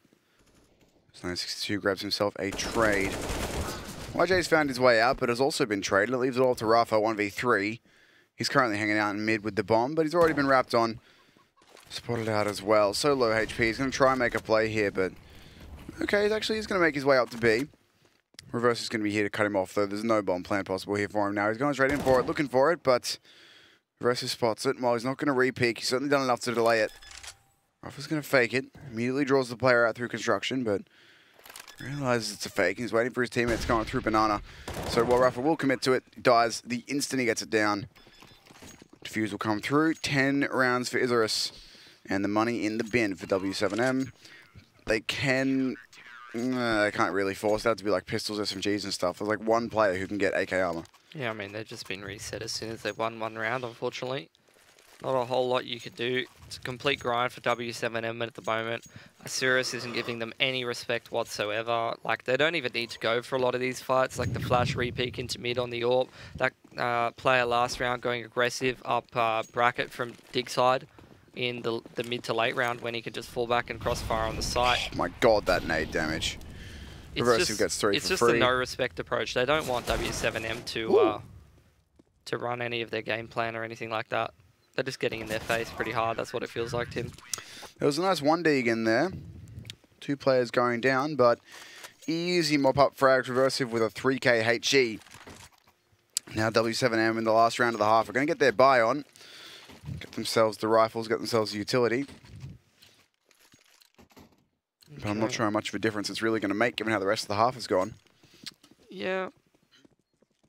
So 962 grabs himself a trade. YJ's found his way out, but has also been traded. It leaves it all to Rafa, 1v3. He's currently hanging out in mid with the bomb, but he's already been wrapped on. Spotted out as well. So low HP. He's going to try and make a play here, but... Okay, he's going to make his way up to B. Reverse is going to be here to cut him off, though. There's no bomb plan possible here for him now. He's going straight in for it, looking for it, but... Versus spots it. While he's not going to re-peek, he's certainly done enough to delay it. Rafa's going to fake it. Immediately draws the player out through construction, but realizes it's a fake. He's waiting for his teammates going through Banana. So while Rafa will commit to it, dies the instant he gets it down. Defuse will come through. 10 rounds for Isurus. And the money in the bin for W7M. They can't really force that to be like pistols, SMGs and stuff. There's like 1 player who can get AK armor. Yeah, I mean, they've just been reset as soon as they've won 1 round, unfortunately. Not a whole lot you could do. It's a complete grind for W7M at the moment. Isurus isn't giving them any respect whatsoever. Like, they don't even need to go for a lot of these fights. Like the flash repeak into mid on the AWP. That player last round going aggressive up bracket from dig side in the mid to late round when he can just fall back and crossfire on the site. Oh my god, that nade damage. Reversive gets 3 for free. It's just a no-respect approach. They don't want W7M to run any of their game plan or anything like that. They're just getting in their face pretty hard. That's what it feels like, Tim. There was a nice 1D in there. 2 players going down, but easy mop-up frags reversive with a 3k HE. Now W7M in the last round of the half are going to get their buy on. Get themselves the rifles, get themselves the utility. But I'm not sure how much of a difference it's really going to make given how the rest of the half has gone. Yeah,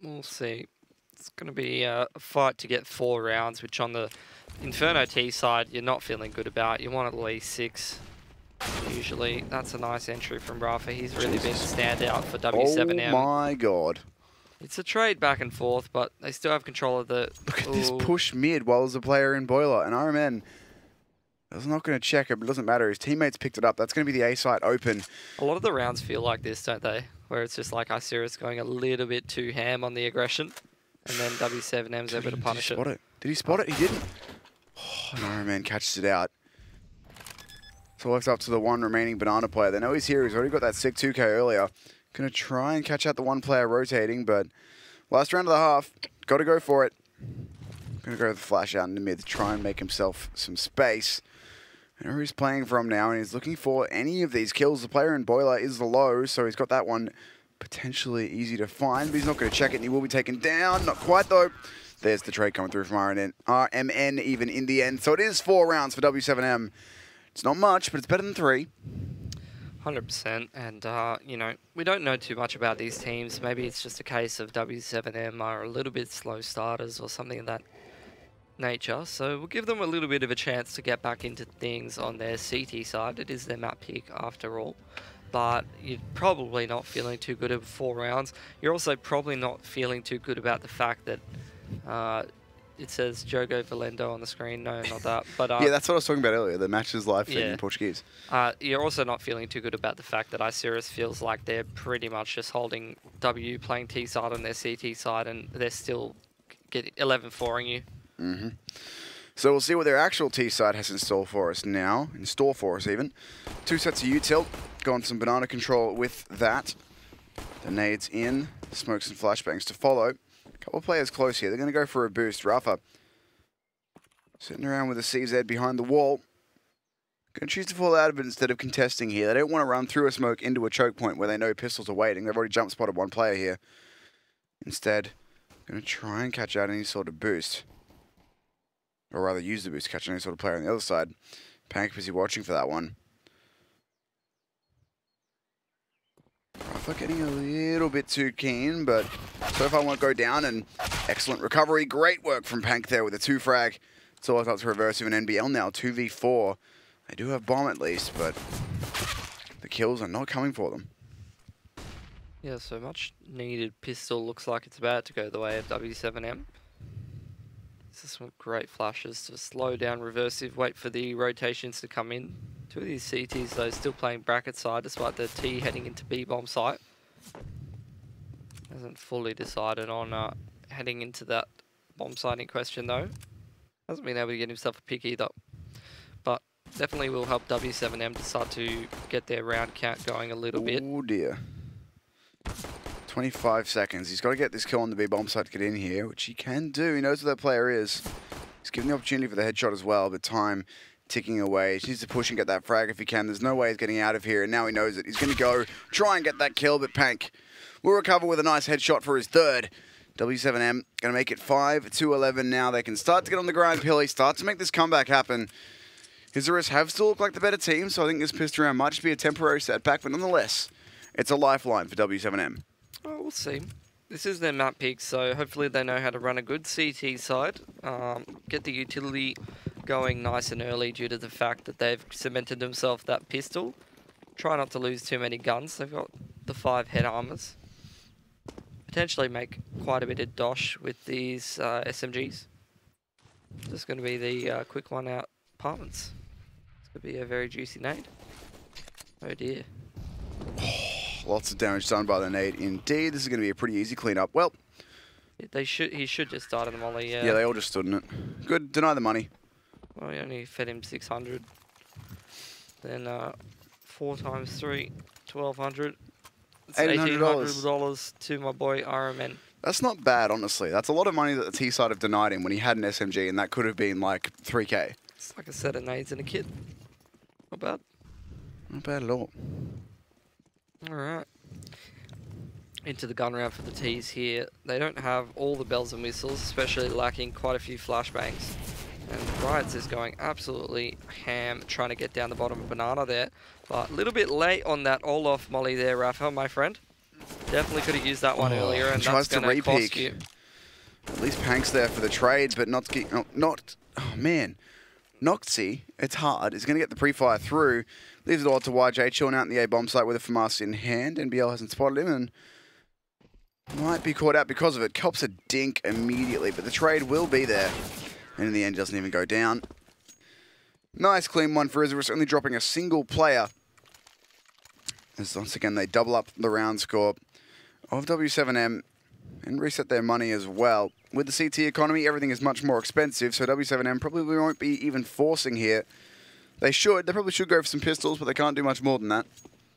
we'll see. It's going to be a fight to get 4 rounds, which on the Inferno T side, you're not feeling good about. You want at least 6, usually. That's a nice entry from Rafa. He's really been a standout for W7M. Oh my god. It's a trade back and forth, but they still have control of the... Look at this push mid while there's a player in boiler. And RMN is not going to check it, but it doesn't matter. His teammates picked it up. That's going to be the A site open. A lot of the rounds feel like this, don't they? Where it's just like Isurus going a little bit too ham on the aggression. And then W7M's able to punish it. Did he spot it? He didn't. Oh, no, man catches it out. So it's up to the one remaining banana player. They know he's here. He's already got that sick 2k earlier. Going to try and catch out the one player rotating, but last round of the half, got to go for it. Going to go with the flash out in the mid to try and make himself some space. I know where he's playing from now, and he's looking for any of these kills. The player in boiler is the low, so he's got that one potentially easy to find, but he's not going to check it, and he will be taken down. Not quite, though. There's the trade coming through from RMN even in the end. So it is 4 rounds for W7M. It's not much, but it's better than 3. 100%. And, you know, we don't know too much about these teams. Maybe it's just a case of W7M are a little bit slow starters or something of that nature. So we'll give them a little bit of a chance to get back into things on their CT side. It is their map pick after all. But you're probably not feeling too good at 4 rounds. You're also probably not feeling too good about the fact that it says Jogo Valendo on the screen. No, not that. But yeah, that's what I was talking about earlier. The match is live feed in Portuguese. You're also not feeling too good about the fact that Isurus feels like they're pretty much just holding W, playing T side on their CT side, and they're still getting 11-4ing you. Mm-hmm. So we'll see what their actual T side has in store for us now. In store for us, even. 2 sets of util. Gone some banana control with that. The nades in. Smokes and flashbangs to follow. A couple of players close here. They're going to go for a boost. Rafa sitting around with a CZ behind the wall. Going to choose to fall out of it instead of contesting here. They don't want to run through a smoke into a choke point where they know pistols are waiting. They've already jump spotted one player here. Instead, going to try and catch out any sort of boost. Or rather use the boost to catch any sort of player on the other side. Pank busy watching for that one. Rafa getting a little bit too keen, but so far won't go down, and excellent recovery. Great work from Pank there with a 2 frag. It's all up to reversive in NBL now, 2v4. They do have bomb at least, but the kills are not coming for them. Yeah, so much needed pistol looks like it's about to go the way of W7M. This is some great flashes to slow down reversive, wait for the rotations to come in. 2 of these CTs though still playing bracket side despite the T heading into B bomb site. Hasn't fully decided on heading into that bomb site in question though. Hasn't been able to get himself a pick either. But definitely will help W7M to start to get their round count going a little bit. Oh dear. 25 seconds. He's got to get this kill on the B bomb site to get in here, which he can do. He knows where that player is. He's given the opportunity for the headshot as well, but time ticking away. He needs to push and get that frag if he can. There's no way he's getting out of here, and now he knows it. He's going to go try and get that kill, but Pank will recover with a nice headshot for his 3rd. W7M going to make it 5-11 now. They can start to get on the grind, Pilly, start to make this comeback happen. Isurus have still looked like the better team, so I think this pissed around might just be a temporary setback, but nonetheless, it's a lifeline for W7M. Oh, we'll see. This is their map pick, so hopefully they know how to run a good CT side. Get the utility going nice and early due to the fact that they've cemented themselves that pistol. Try not to lose too many guns. They've got the 5 head armors. Potentially make quite a bit of dosh with these SMGs. Just going to be the quick one out apartments. It's going to be a very juicy nade. Oh dear. Lots of damage done by the nade. Indeed, this is going to be a pretty easy cleanup. Well, he should just start in the molly. Yeah, they all just stood in it. Good. Deny the money. Well, we only fed him 600. Then 4 times 3, 1,200. It's $1,800 to my boy RMN. That's not bad, honestly. That's a lot of money that the T side have denied him when he had an SMG, and that could have been like 3K. It's like a set of nades in a kit. Not bad. Not bad at all. Alright. Into the gun round for the T's here. They don't have all the bells and whistles, especially lacking quite a few flashbangs. And Riots is going absolutely ham, trying to get down the bottom of Banana there. But a little bit late on that Olaf molly there, Rafa, my friend. Definitely could have used that one earlier, and that's going to cost you. At least Pank's there for the trade, but oh man. Noxy, it's hard, is going to get the pre-fire through. Leaves it all to YJ, chilling out in the A-bomb site with a FAMAS in hand. NBL hasn't spotted him and might be caught out because of it. Cops a dink immediately, but the trade will be there. And in the end, doesn't even go down. Nice clean one for Isurus, only dropping a single player. As once again, they double up the round score of W7M and reset their money as well. With the CT economy, everything is much more expensive, so W7M probably won't be even forcing here. They probably should go for some pistols, but they can't do much more than that.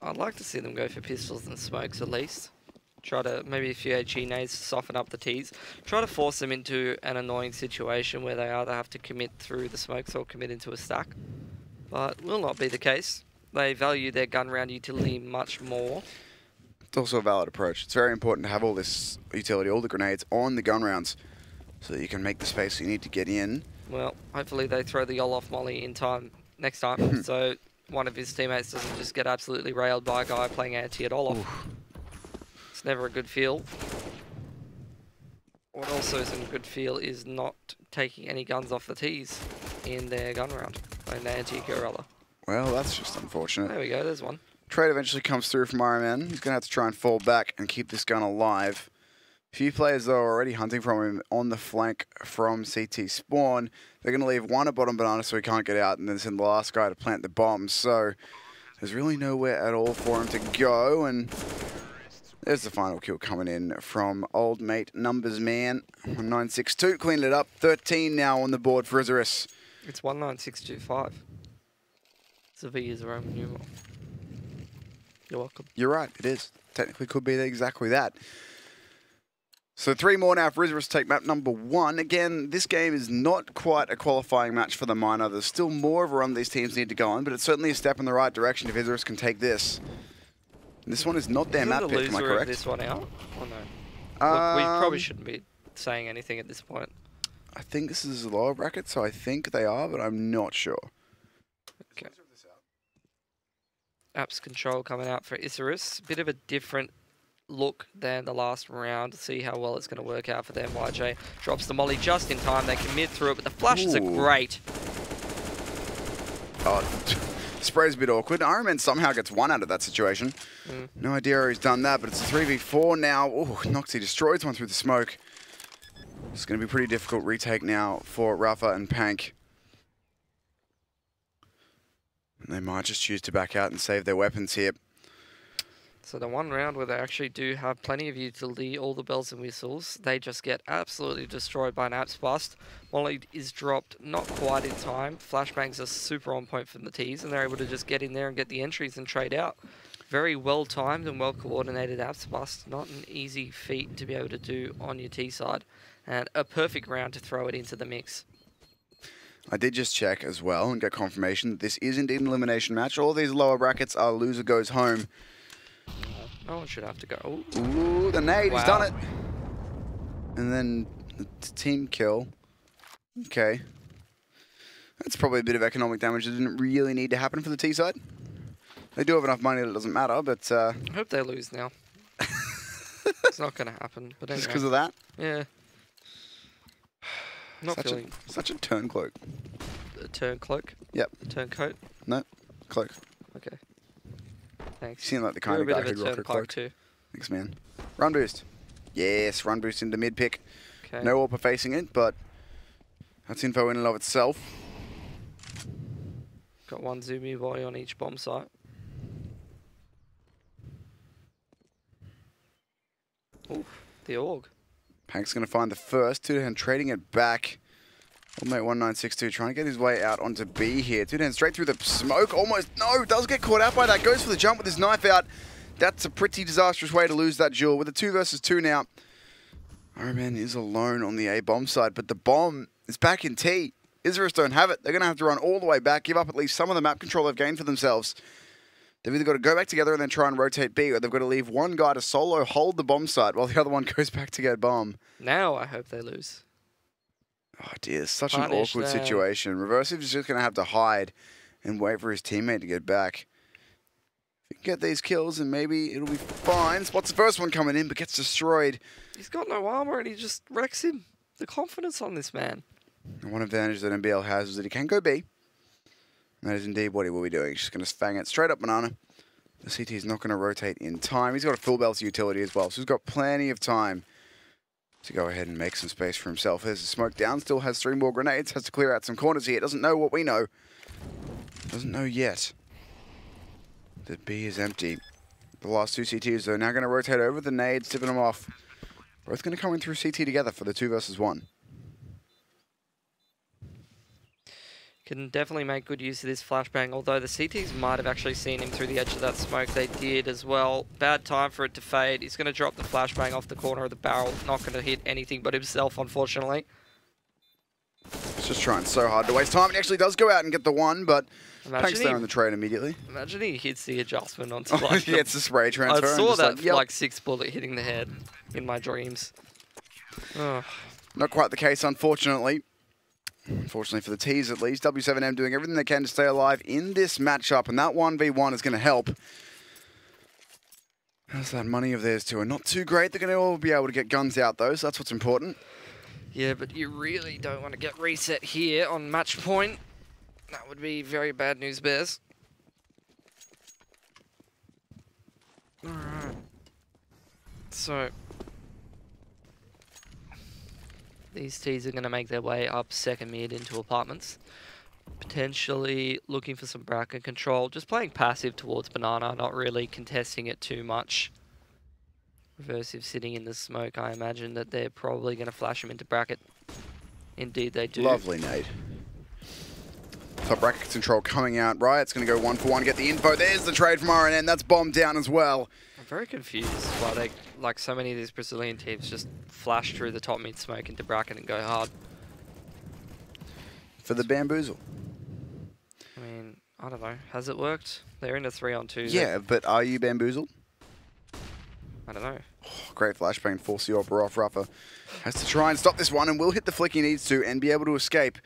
I'd like to see them go for pistols and smokes at least. Try to, maybe a few HE nades to soften up the T's. Try to force them into an annoying situation where they either have to commit through the smokes or commit into a stack. But will not be the case. They value their gun round utility much more. It's also a valid approach. It's very important to have all this utility, all the grenades on the gun rounds, so that you can make the space you need to get in. Well, hopefully they throw the Olaf molly in time next time, so one of his teammates doesn't just get absolutely railed by a guy playing anti at Olaf. Oof. It's never a good feel. What also isn't a good feel is not taking any guns off the T's in their gun round, playing the anti-guerrilla. Well, that's just unfortunate. There we go, there's one. Trade eventually comes through from RMN. He's going to have to try and fall back and keep this gun alive. Few players, though, are already hunting from him on the flank from CT spawn. They're going to leave one at bottom Banana so he can't get out, and then send the last guy to plant the bomb. So there's really nowhere at all for him to go, and there's the final kill coming in from old mate Numbers Man. 1962, cleaned it up. 13 now on the board for Isurus. It's 19625. It's a V is a Roman numeral. You're welcome. You're right, it is. Technically could be exactly that. So 3 more now for Isurus to take map number 1. Again, this game is not quite a qualifying match for the minor. There's still more of a run these teams need to go on, but it's certainly a step in the right direction if Isurus can take this. And this one is not their map pick, am I correct? This one out? Or no? Look, we probably shouldn't be saying anything at this point. I think this is a lower bracket, so I think they are, but I'm not sure. Okay. Apps control coming out for Isurus. Bit of a different look than the last round. See how well it's going to work out for them. YJ drops the molly just in time. They commit through it, but the flashes are great. Oh, spray's a bit awkward. Ironman somehow gets 1 out of that situation. No idea how he's done that, but it's a 3v4 now. Oh, Noxy destroys one through the smoke. It's going to be pretty difficult retake now for Rafa and Pank. And they might just choose to back out and save their weapons here. So the one round where they actually do have plenty of utility, all the bells and whistles, they just get absolutely destroyed by an apps bust. Molly is dropped not quite in time. Flashbangs are super on point from the T's, and they're able to just get in there and get the entries and trade out. Very well timed and well coordinated apps bust. Not an easy feat to be able to do on your T side, and a perfect round to throw it into the mix. I did just check as well and get confirmation that this is indeed an elimination match. All these lower brackets are loser goes home. No one should have to go. Ooh, the nade, he's done it. And then the team kill. Okay. That's probably a bit of economic damage that didn't really need to happen for the T side. They do have enough money that it doesn't matter, but... I hope they lose now. It's not going to happen. But anyway. Just because of that? Yeah. Not feeling... Such a turncloak. A turncloak? Yep. A turncoat? No, cloak. Okay. Thanks. You seem like the kind of guy who'd rock a cloak. Too. Thanks, man. Run boost. Yes, run boost into mid pick. Okay. No AWP facing it, but That's info in and of itself. Got one Zumi boy on each bomb site. Ooh, the AUG. Pank's going to find the first. 2-hand trading it back. Old mate 1962 trying to get his way out onto B here. 2-hand straight through the smoke. Almost, no, does get caught out by that. Goes for the jump with his knife out. That's a pretty disastrous way to lose that duel. With a 2 versus 2 now, Ironman is alone on the A bomb side, but the bomb is back in T. Isurus don't have it. They're going to have to run all the way back, give up at least some of the map control they've gained for themselves. They've either got to go back together and then try and rotate B, or they've got to leave one guy to solo hold the bomb site while the other one goes back to get bomb. Now I hope they lose. Oh dear, such an awkward situation. Reversive is just going to have to hide and wait for his teammate to get back. If he can get these kills, and maybe it'll be fine. Spots the first one coming in, but gets destroyed. He's got no armor, and he just wrecks him. The confidence on this man. And one advantage that NBL has is that he can go B. And that is indeed what he will be doing. He's just going to fang it straight up banana. The CT is not going to rotate in time. He's got a full belt utility as well, so he's got plenty of time to go ahead and make some space for himself. There's a smoke down, still has 3 more grenades, has to clear out some corners here. Doesn't know what we know. Doesn't know yet that B is empty. The last 2 CTs, though, now going to rotate over the nades, tipping them off. Both going to come in through CT together for the 2 versus 1. Can definitely make good use of this flashbang, although the CTs might have actually seen him through the edge of that smoke. They did as well. Bad time for it to fade. He's going to drop the flashbang off the corner of the barrel. Not going to hit anything but himself, unfortunately. He's just trying so hard to waste time. He actually does go out and get the 1, but Pank's there on the trade immediately. Imagine he hits the adjustment onto like he gets the spray transfer. I saw that like 6 bullet hitting the head in my dreams. Oh. Not quite the case, unfortunately. Unfortunately for the T's at least, W7M doing everything they can to stay alive in this matchup, and that 1v1 is going to help. How's that money of theirs too? And not too great. They're going to all be able to get guns out though, so that's what's important. Yeah, but you really don't want to get reset here on match point. That would be very bad news, Bears. Alright. So these T's are going to make their way up second mid into apartments. Potentially looking for some bracket control. Just playing passive towards banana, not really contesting it too much. Reversive sitting in the smoke. I imagine that they're probably going to flash him into bracket. Indeed they do. Lovely nade. Top bracket control coming out. Riot's going to go 1 for 1, get the info. There's the trade from RNN. That's bombed down as well. I'm very confused why they, like so many of these Brazilian teams, just flash through the top mid smoke into bracket and go hard. For the bamboozle. I mean, I don't know. Has it worked? They're in a 3-on-2. Yeah, but are you bamboozled? I don't know. Oh, great flashbang, force the Opera off. Ruffer has to try and stop this one and will hit the flick he needs to and be able to escape.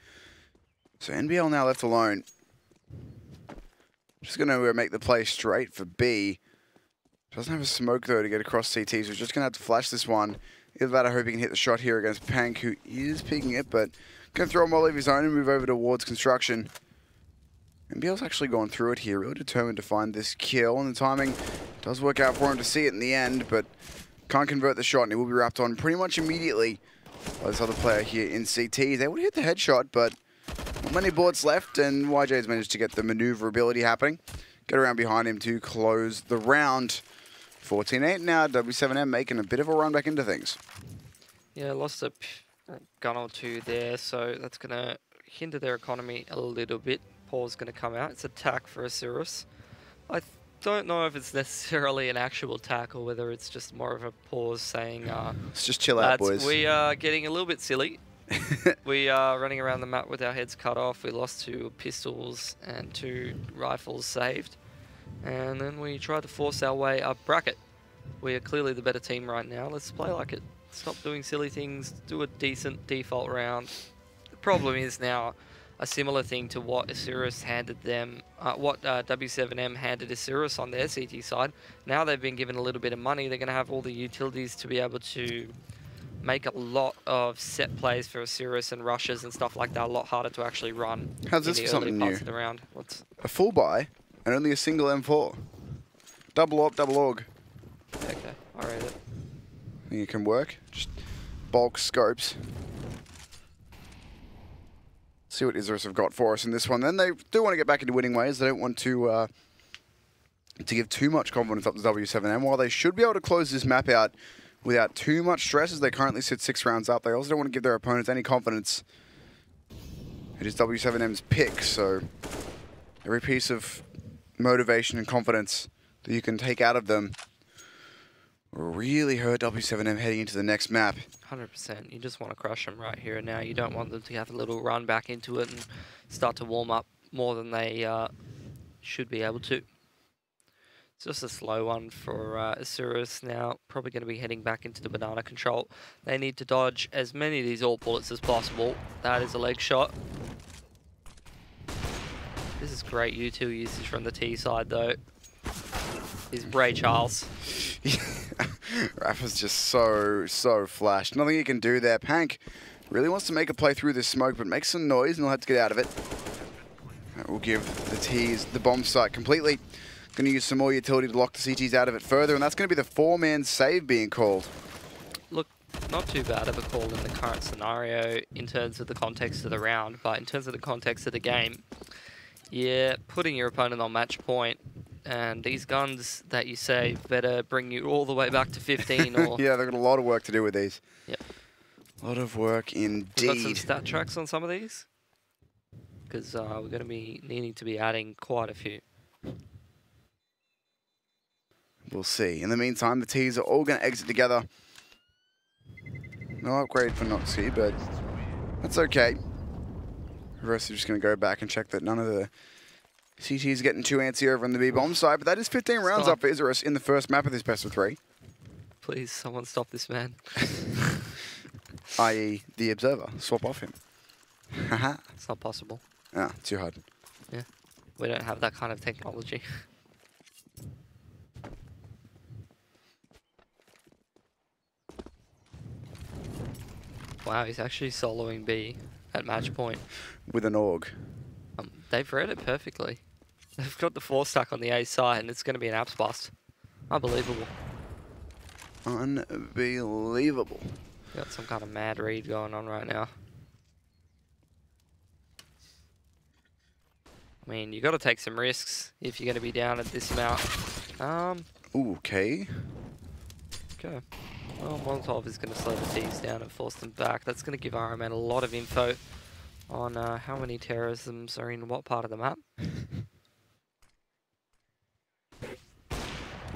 So NBL now left alone. Just going to make the play straight for B. Doesn't have a smoke though to get across CT, so he's just going to have to flash this one. Either that, I hope he can hit the shot here against Pank, who is peeking it, but going to throw a molly of his own and move over towards construction. NBL's actually gone through it here, really determined to find this kill, and the timing does work out for him to see it in the end, but can't convert the shot, and he will be wrapped on pretty much immediately by this other player here in CT. They would hit the headshot, but not many bullets left, and YJ's managed to get the maneuverability happening. Get around behind him to close the round. 14-8 now, W7M making a bit of a run back into things. Yeah, lost a gun or 2 there, so that's going to hinder their economy a little bit. Paul's going to come out. It's a tack for Isurus. I don't know if it's necessarily an actual tack or whether it's just more of a pause saying, let's just chill out, boys. We are getting a little bit silly. We are running around the map with our heads cut off. We lost 2 pistols and 2 rifles saved. And then we tried to force our way up bracket. We are clearly the better team right now. Let's play like it. Stop doing silly things. Do a decent default round. The problem is now a similar thing to what Isurus handed them, what W7M handed Isurus on their CT side. Now they've been given a little bit of money. They're going to have all the utilities to be able to make a lot of set plays for Isurus and rushes and stuff like that. A lot harder to actually run. How's this in for the early something parts new? Of the round. What's a full buy and only a single M4. Double AWP, double AUG. okay, I read it. Think it can work? Just bulk scopes. See what Isurus have got for us in this one. Then they do want to get back into winning ways. They don't want to give too much confidence up to W7M. While they should be able to close this map out without too much stress, as they currently sit 6 rounds up, they also don't want to give their opponents any confidence. It is W7M's pick, so every piece of motivation and confidence that you can take out of them will really hurt W7M heading into the next map. 100%. You just want to crush them right here and now. You don't want them to have a little run back into it and start to warm up more than they should be able to. It's just a slow one for Isurus now. Probably going to be heading back into the banana control. They need to dodge as many of these AWP bullets as possible. That is a leg shot. This is great util usage from the T side though. Is Ray Charles. Rafa's just so flashed. Nothing he can do there. Pank really wants to make a play through this smoke, but makes some noise and he'll have to get out of it. That will give the T's the bomb site completely. Going to use some more utility to lock the CTs out of it further, and that's going to be the 4-man save being called. Look, not too bad of a call in the current scenario in terms of the context of the round, but in terms of the context of the game, yeah, putting your opponent on match point, and these guns that you save better bring you all the way back to 15 or... Yeah, they've got a lot of work to do with these. Yep. A lot of work indeed. We've got some stat tracks on some of these, because we're going to be needing to be adding quite a few. We'll see. In the meantime, the T's are all going to exit together. No upgrade for Noxie, but that's okay. The rest are just going to go back and check that none of the CTs are getting too antsy over on the B-bomb side, but that is 15 rounds up for Isurus in the first map of this best of 3. Please, someone stop this man. I.e. the Observer. Swap off him. Haha. It's not possible. Ah, too hard. Yeah. We don't have that kind of technology. Wow, he's actually soloing B at match point. With an AUG. They've read it perfectly. They've got the 4 stack on the A side and it's going to be an apps bust. Unbelievable. Unbelievable. Got some kind of mad read going on right now. I mean, you got to take some risks if you're going to be down at this amount. Okay. Okay. Well, Molotov is going to slow the T's down and force them back. That's going to give RMN a lot of info on how many terrorisms are in what part of the map.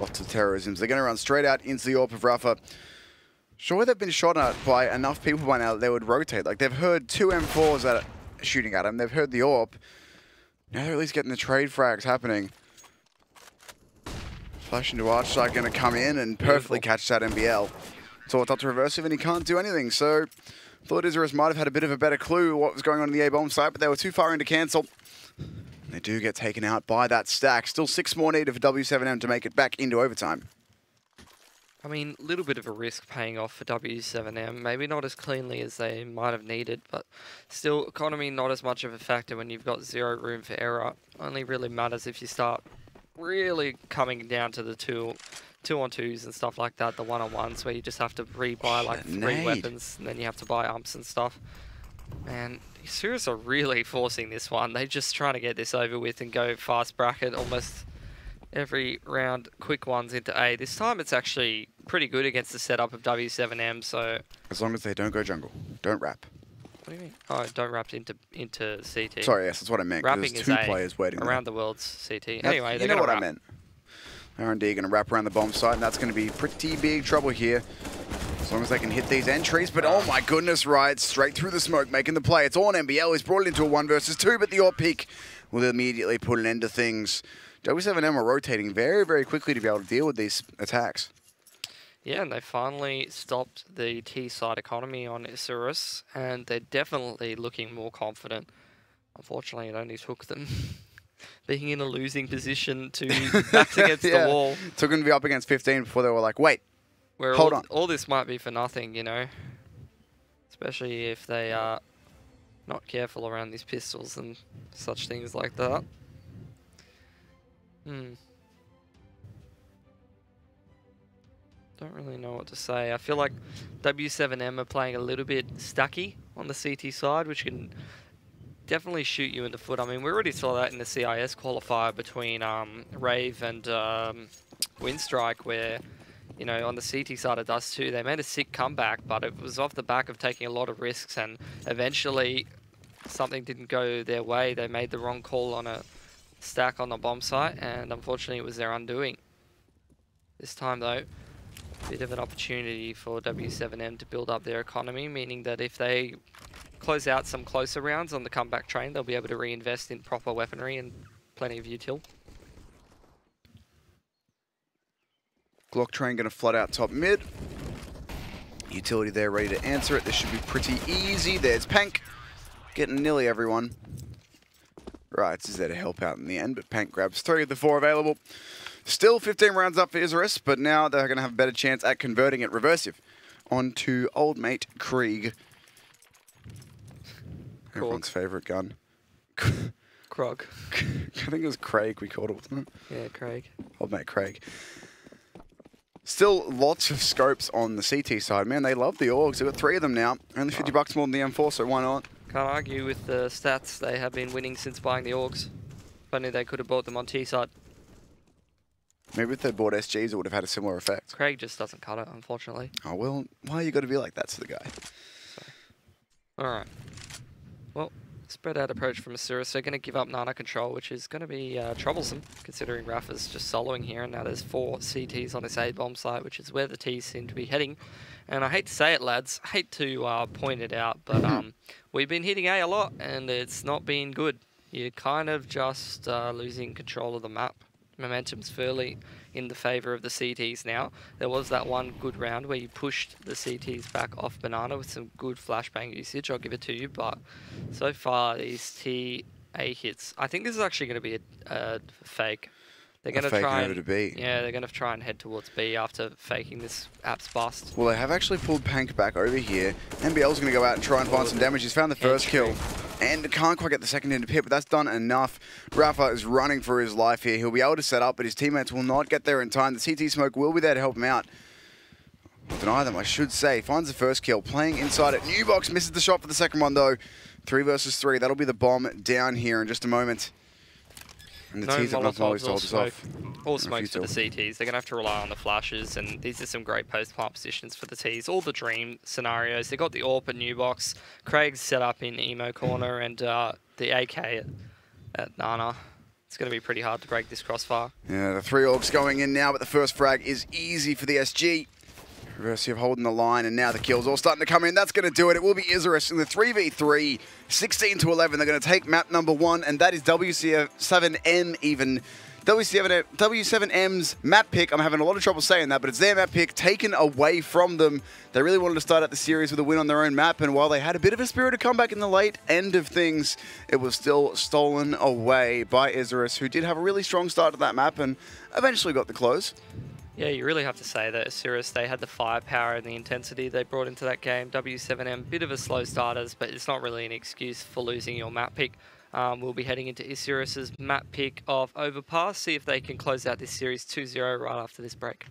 Lots of terrorisms. They're going to run straight out into the AWP of Rafa. Sure, they've been shot at by enough people by now that they would rotate. Like, they've heard 2 M4s that are shooting at them. They've heard the AWP. Now they're at least getting the trade frags happening. Flash into Archside going to come in and perfectly catch that MBL. So it's up to Reversive and he can't do anything. So thought Isurus might have had a bit of a better clue what was going on in the A-bomb site, but they were too far in to cancel. They do get taken out by that stack. Still 6 more needed for W7M to make it back into overtime. I mean, a little bit of a risk paying off for W7M. Maybe not as cleanly as they might have needed, but still, economy not as much of a factor when you've got 0 room for error. Only really matters if you start really coming down to the 2-on-2s and stuff like that, the 1-on-1s where you just have to rebuy like 3 weapons and then you have to buy umps and stuff. And Isurus are really forcing this one. They're just trying to get this over with and go fast bracket almost every round, quick ones into A. This time it's actually pretty good against the setup of W7M, so... As long as they don't go jungle. Don't wrap. What do you mean? Oh, don't wrap into CT. Sorry, yes, that's what I meant. Wrapping there's is 2 players waiting around there. the world's CT. Anyway, you know what wrap. I meant. R&D going to wrap around the bomb site, and that's going to be pretty big trouble here. As long as they can hit these entries, but oh my goodness, right, straight through the smoke, making the play. It's on MBL, he's brought it into a 1 versus 2, but the AWP peak will immediately put an end to things. W7M are rotating very, very quickly to be able to deal with these attacks. Yeah, and they finally stopped the T-side economy on Isurus, and they're definitely looking more confident. Unfortunately, it only took them being in a losing position to backs against the wall. It took them to be up against 15 before they were like, wait, hold on. All this might be for nothing, you know, especially if they are not careful around these pistols and such things like that. Don't really know what to say. I feel like W7M are playing a little bit stacky on the CT side, which can definitely shoot you in the foot. I mean, we already saw that in the CIS qualifier between Rave and Windstrike, where, you know, on the CT side of Dust 2, they made a sick comeback, but it was off the back of taking a lot of risks, and eventually something didn't go their way. They made the wrong call on a stack on the bomb site, and unfortunately it was their undoing. This time, though, a bit of an opportunity for W7M to build up their economy, meaning that if they close out some closer rounds on the comeback train, they'll be able to reinvest in proper weaponry and plenty of util. Glock train going to flood out top mid. Utility there ready to answer it. This should be pretty easy. There's Pank getting nearly everyone. Right, is there to help out in the end, but Pank grabs 3 of the 4 available. Still 15 rounds up for Isurus, but now they're going to have a better chance at converting it. Reversive onto old mate Krieg. Everyone's favourite gun. Krog. I think it was Craig we called it, wasn't it? Yeah, Craig. Old mate Craig. Still lots of scopes on the CT side. Man, they love the Orgs. They've got 3 of them now. Only 50 bucks more than the M4, so why not? Can't argue with the stats. They have been winning since buying the Orgs. If only they could have bought them on T side. Maybe if they bought SGs, it would have had a similar effect. Craig just doesn't cut it, unfortunately. Oh, well, why you got to be like that to the guy? Alright. Well, spread out approach from Isurus. They're going to give up Nana control, which is going to be troublesome, considering Rafa's just soloing here, and now there's 4 CTs on this A-bomb site, which is where the T's seem to be heading. And I hate to say it, lads, hate to point it out, but we've been hitting A lot, and it's not been good. You're kind of just losing control of the map. Momentum's fairly in the favour of the CTs now. There was that one good round where you pushed the CTs back off Banana with some good flashbang usage, I'll give it to you, but so far these TA hits, I think this is actually going to be a fake. They're going to try and, yeah, they're going to try and head towards B after faking this app's bust. Well, they have actually pulled Pank back over here. NBL's going to go out and try and find some damage. He's found the first kill and can't quite get the second into pit, but that's done enough. Rafa is running for his life here. He'll be able to set up, but his teammates will not get there in time. The CT smoke will be there to help him out. Deny them, I should say. Finds the first kill. Playing inside at New Box. Misses the shot for the second one, though. 3 versus 3. That'll be the bomb down here in just a moment. And the T's have not always told us off. All smokes for the CTs. They're going to have to rely on the flashes, and these are some great post-plant positions for the T's. All the dream scenarios. They got the AWP at New Box. Craig's set up in Emo Corner, and the AK at Nana. It's going to be pretty hard to break this crossfire. Yeah, the 3 orgs going in now, but the first frag is easy for the SG. Reversive holding the line, and now the kills all starting to come in. That's going to do it. It will be Isurus in the 3v3, 16 to 11. They're going to take map number 1, and that is W7M even. W7M's map pick. I'm having a lot of trouble saying that, but it's their map pick taken away from them. They really wanted to start out the series with a win on their own map, and while they had a bit of a spirited comeback in the late end of things, it was still stolen away by Isurus, who did have a really strong start to that map and eventually got the close. Yeah, you really have to say that Isurus, they had the firepower and the intensity they brought into that game. W7M, bit of a slow starters, but it's not really an excuse for losing your map pick. We'll be heading into Isurus's map pick of Overpass, see if they can close out this series 2-0 right after this break.